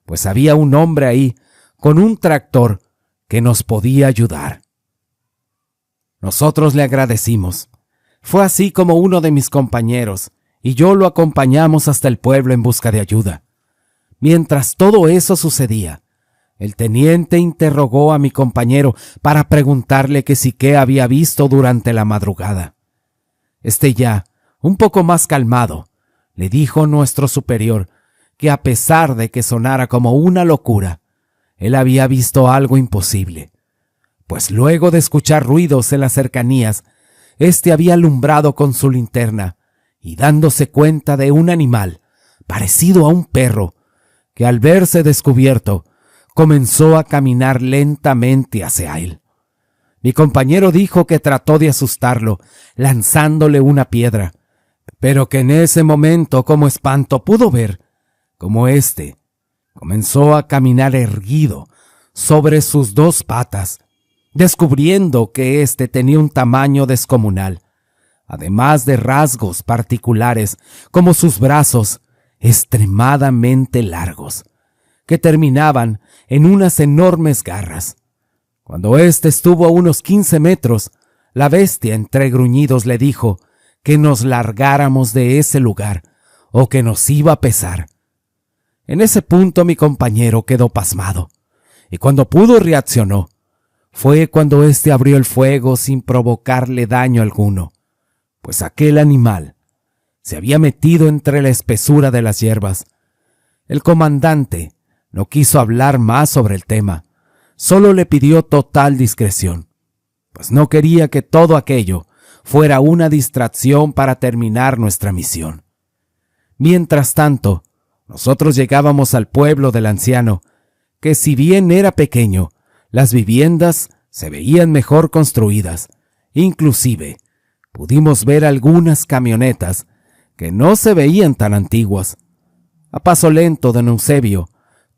pues había un hombre ahí con un tractor que nos podía ayudar. Nosotros le agradecimos. Fue así como uno de mis compañeros y yo lo acompañamos hasta el pueblo en busca de ayuda. Mientras todo eso sucedía, el teniente interrogó a mi compañero para preguntarle que si qué había visto durante la madrugada. Ya, un poco más calmado, le dijo nuestro superior que a pesar de que sonara como una locura, él había visto algo imposible, pues luego de escuchar ruidos en las cercanías, había alumbrado con su linterna y dándose cuenta de un animal parecido a un perro que al verse descubierto comenzó a caminar lentamente hacia él. Mi compañero dijo que trató de asustarlo, lanzándole una piedra, pero que en ese momento, como espanto, pudo ver cómo comenzó a caminar erguido sobre sus dos patas, descubriendo que tenía un tamaño descomunal, además de rasgos particulares como sus brazos extremadamente largos, que terminaban en unas enormes garras. Cuando estuvo a unos 15 metros, la bestia entre gruñidos le dijo que nos largáramos de ese lugar o que nos iba a pesar. En ese punto mi compañero quedó pasmado, y cuando pudo reaccionó. Fue cuando abrió el fuego sin provocarle daño alguno, pues aquel animal se había metido entre la espesura de las hierbas. El comandante no quiso hablar más sobre el tema, solo le pidió total discreción, pues no quería que todo aquello fuera una distracción para terminar nuestra misión. Mientras tanto, nosotros llegábamos al pueblo del anciano, que si bien era pequeño, las viviendas se veían mejor construidas. Inclusive, pudimos ver algunas camionetas que no se veían tan antiguas. A paso lento, don Eusebio,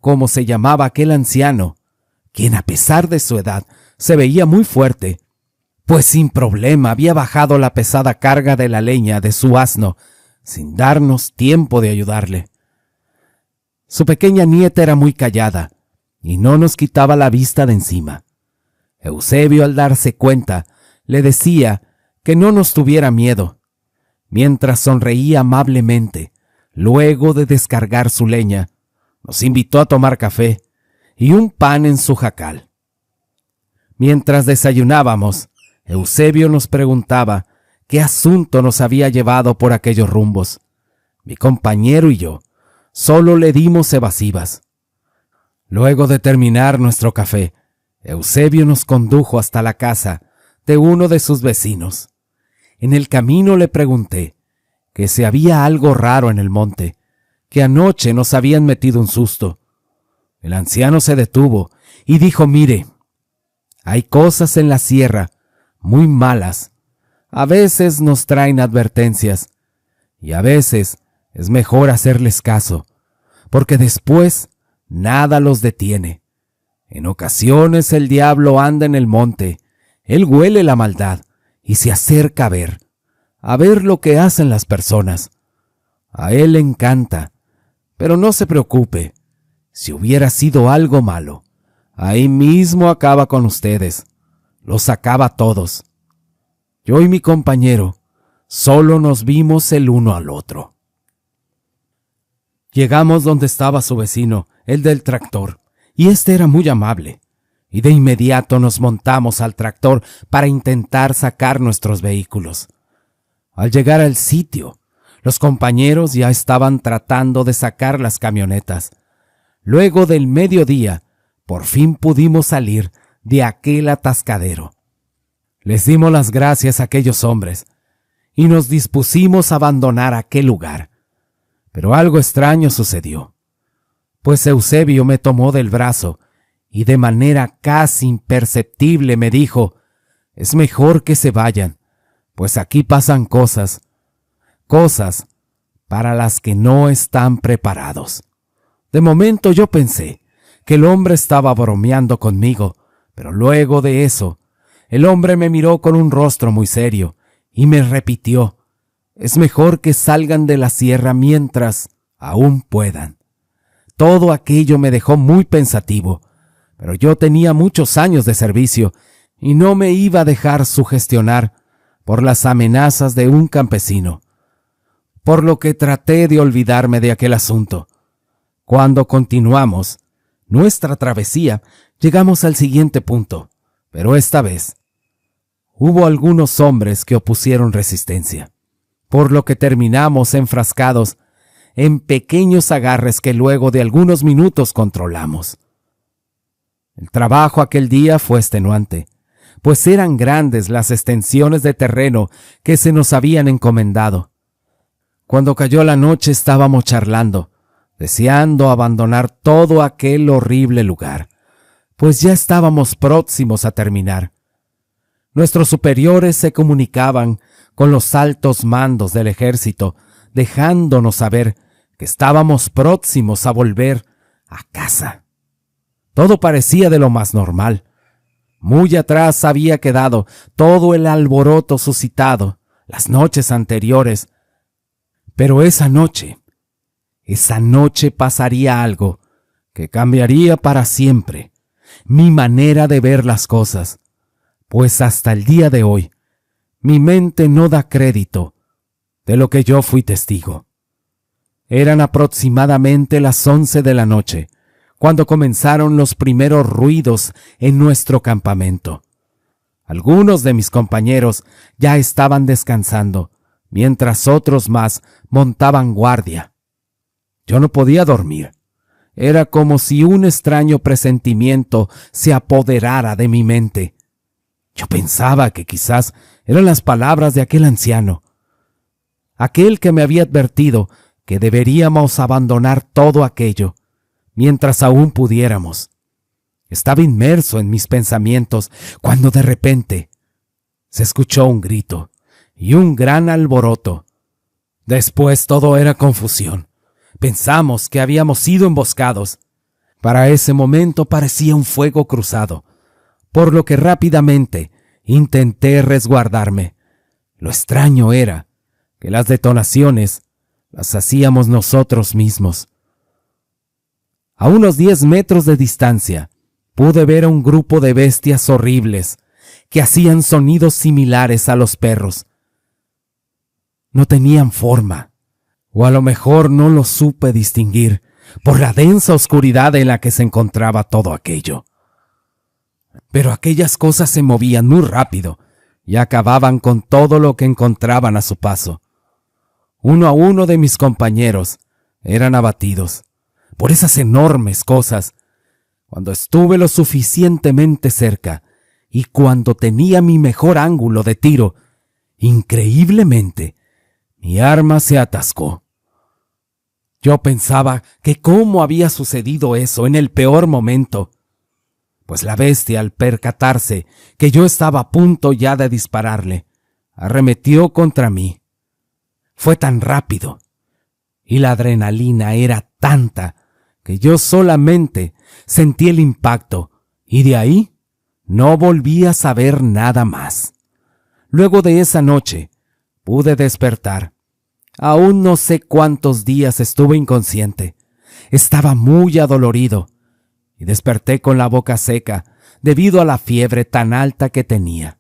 como se llamaba aquel anciano, quien a pesar de su edad se veía muy fuerte, pues sin problema había bajado la pesada carga de la leña de su asno, sin darnos tiempo de ayudarle. Su pequeña nieta era muy callada, y no nos quitaba la vista de encima. Eusebio, al darse cuenta, le decía que no nos tuviera miedo, mientras sonreía amablemente. Luego de descargar su leña, nos invitó a tomar café y un pan en su jacal. Mientras desayunábamos, Eusebio nos preguntaba qué asunto nos había llevado por aquellos rumbos. Mi compañero y yo solo le dimos evasivas. Luego de terminar nuestro café, Eusebio nos condujo hasta la casa de uno de sus vecinos. En el camino le pregunté que si había algo raro en el monte, que anoche nos habían metido un susto. El anciano se detuvo y dijo: «Mire, hay cosas en la sierra muy malas. A veces nos traen advertencias y a veces es mejor hacerles caso, porque después nada los detiene. En ocasiones el diablo anda en el monte, él huele la maldad y se acerca a ver lo que hacen las personas. A él le encanta, pero no se preocupe, si hubiera sido algo malo, ahí mismo acaba con ustedes, los acaba a todos». Yo y mi compañero solo nos vimos el uno al otro. Llegamos donde estaba su vecino, el del tractor, y este era muy amable, y de inmediato nos montamos al tractor para intentar sacar nuestros vehículos. Al llegar al sitio, los compañeros ya estaban tratando de sacar las camionetas. Luego del mediodía, por fin pudimos salir de aquel atascadero. Les dimos las gracias a aquellos hombres y nos dispusimos a abandonar aquel lugar. Pero algo extraño sucedió, pues Eusebio me tomó del brazo y de manera casi imperceptible me dijo: «Es mejor que se vayan, pues aquí pasan cosas para las que no están preparados». De momento yo pensé que el hombre estaba bromeando conmigo, pero luego de eso, el hombre me miró con un rostro muy serio y me repitió: «Es mejor que salgan de la sierra mientras aún puedan». Todo aquello me dejó muy pensativo, pero yo tenía muchos años de servicio y no me iba a dejar sugestionar por las amenazas de un campesino, por lo que traté de olvidarme de aquel asunto. Cuando continuamos nuestra travesía, llegamos al siguiente punto, pero esta vez hubo algunos hombres que opusieron resistencia, por lo que terminamos enfrascados en pequeños agarres que luego de algunos minutos controlamos. El trabajo aquel día fue extenuante, pues eran grandes las extensiones de terreno que se nos habían encomendado. Cuando cayó la noche estábamos charlando, deseando abandonar todo aquel horrible lugar, pues ya estábamos próximos a terminar. Nuestros superiores se comunicaban con los altos mandos del ejército, dejándonos saber que estábamos próximos a volver a casa. Todo parecía de lo más normal. Muy atrás había quedado todo el alboroto suscitado las noches anteriores, pero esa noche pasaría algo que cambiaría para siempre mi manera de ver las cosas, pues hasta el día de hoy mi mente no da crédito de lo que yo fui testigo. Eran aproximadamente las 11 de la noche cuando comenzaron los primeros ruidos en nuestro campamento. Algunos de mis compañeros ya estaban descansando, mientras otros más montaban guardia. Yo no podía dormir. Era como si un extraño presentimiento se apoderara de mi mente. Yo pensaba que quizás Eran las palabras de aquel anciano, aquel que me había advertido que deberíamos abandonar todo aquello, mientras aún pudiéramos. Estaba inmerso en mis pensamientos cuando de repente se escuchó un grito y un gran alboroto. Después todo era confusión. Pensamos que habíamos sido emboscados. Para ese momento parecía un fuego cruzado, por lo que rápidamente intenté resguardarme. Lo extraño era que las detonaciones las hacíamos nosotros mismos. A unos 10 metros de distancia pude ver a un grupo de bestias horribles que hacían sonidos similares a los perros. No tenían forma, o a lo mejor no lo supe distinguir por la densa oscuridad en la que se encontraba todo aquello. Pero aquellas cosas se movían muy rápido y acababan con todo lo que encontraban a su paso. Uno a uno de mis compañeros eran abatidos por esas enormes cosas. Cuando estuve lo suficientemente cerca y cuando tenía mi mejor ángulo de tiro, increíblemente, mi arma se atascó. Yo pensaba que cómo había sucedido eso en el peor momento, pues la bestia, al percatarse que yo estaba a punto ya de dispararle, arremetió contra mí. Fue tan rápido y la adrenalina era tanta que yo solamente sentí el impacto y de ahí no volví a saber nada más. Luego de esa noche pude despertar. Aún no sé cuántos días estuve inconsciente. Estaba muy adolorido y desperté con la boca seca debido a la fiebre tan alta que tenía.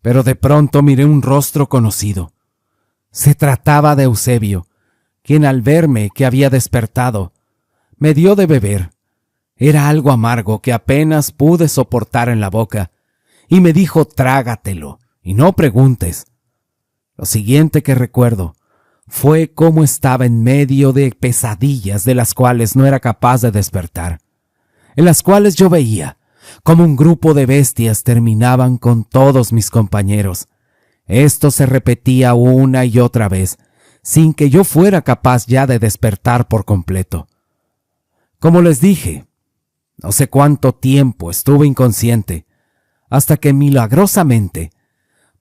Pero de pronto miré un rostro conocido. Se trataba de Eusebio, quien al verme que había despertado, me dio de beber. Era algo amargo que apenas pude soportar en la boca, y me dijo: trágatelo y no preguntes. Lo siguiente que recuerdo fue cómo estaba en medio de pesadillas de las cuales no era capaz de despertar, en las cuales yo veía cómo un grupo de bestias terminaban con todos mis compañeros. Esto se repetía una y otra vez, sin que yo fuera capaz ya de despertar por completo. Como les dije, no sé cuánto tiempo estuve inconsciente, hasta que milagrosamente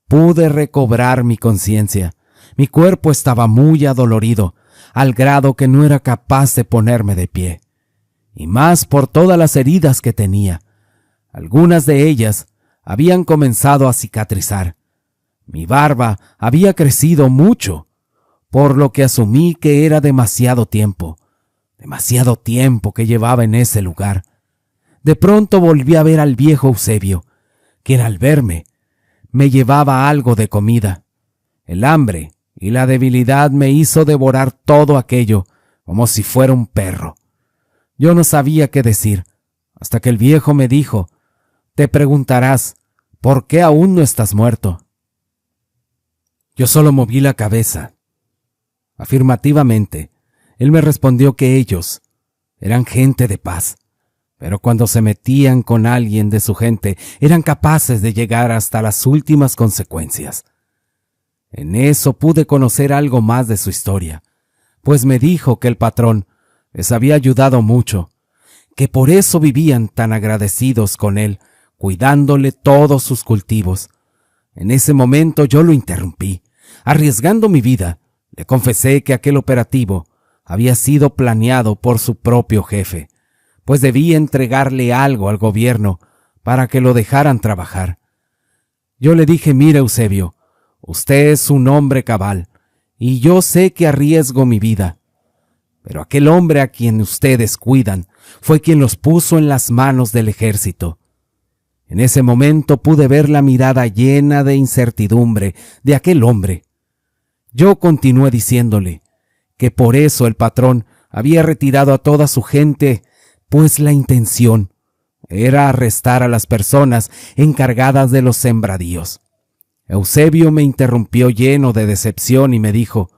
pude recobrar mi conciencia. Mi cuerpo estaba muy adolorido, al grado que no era capaz de ponerme de pie, y más por todas las heridas que tenía. Algunas de ellas habían comenzado a cicatrizar. Mi barba había crecido mucho, por lo que asumí que era demasiado tiempo que llevaba en ese lugar. De pronto volví a ver al viejo Eusebio, quien al verme me llevaba algo de comida. El hambre y la debilidad me hizo devorar todo aquello como si fuera un perro. Yo no sabía qué decir, hasta que el viejo me dijo: te preguntarás, ¿por qué aún no estás muerto? Yo solo moví la cabeza. Afirmativamente, él me respondió que ellos eran gente de paz, pero cuando se metían con alguien de su gente, eran capaces de llegar hasta las últimas consecuencias. En eso pude conocer algo más de su historia, pues me dijo que el patrón les había ayudado mucho, que por eso vivían tan agradecidos con él, cuidándole todos sus cultivos. En ese momento yo lo interrumpí. Arriesgando mi vida, le confesé que aquel operativo había sido planeado por su propio jefe, pues debía entregarle algo al gobierno para que lo dejaran trabajar. Yo le dije: mire, Eusebio, usted es un hombre cabal, y yo sé que arriesgo mi vida, pero aquel hombre a quien ustedes cuidan fue quien los puso en las manos del ejército. En ese momento pude ver la mirada llena de incertidumbre de aquel hombre. Yo continué diciéndole que por eso el patrón había retirado a toda su gente, pues la intención era arrestar a las personas encargadas de los sembradíos. Eusebio me interrumpió lleno de decepción y me dijo: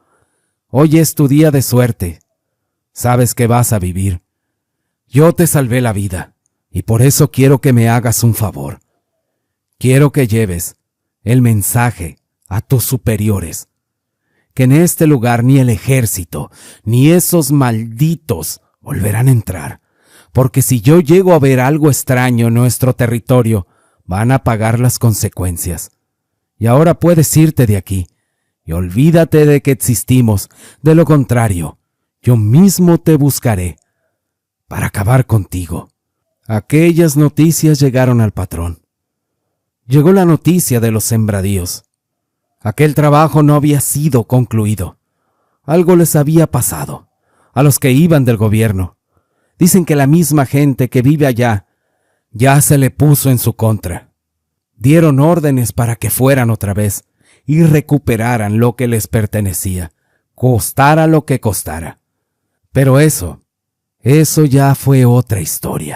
hoy es tu día de suerte. Sabes que vas a vivir. Yo te salvé la vida y por eso quiero que me hagas un favor. Quiero que lleves el mensaje a tus superiores, que en este lugar ni el ejército, ni esos malditos volverán a entrar, porque si yo llego a ver algo extraño en nuestro territorio, van a pagar las consecuencias. Y ahora puedes irte de aquí, y olvídate de que existimos. De lo contrario, yo mismo te buscaré para acabar contigo. Aquellas noticias llegaron al patrón. Llegó la noticia de los sembradíos. Aquel trabajo no había sido concluido. Algo les había pasado a los que iban del gobierno. Dicen que la misma gente que vive allá ya se le puso en su contra. Dieron órdenes para que fueran otra vez y recuperaran lo que les pertenecía, costara lo que costara. Pero eso ya fue otra historia.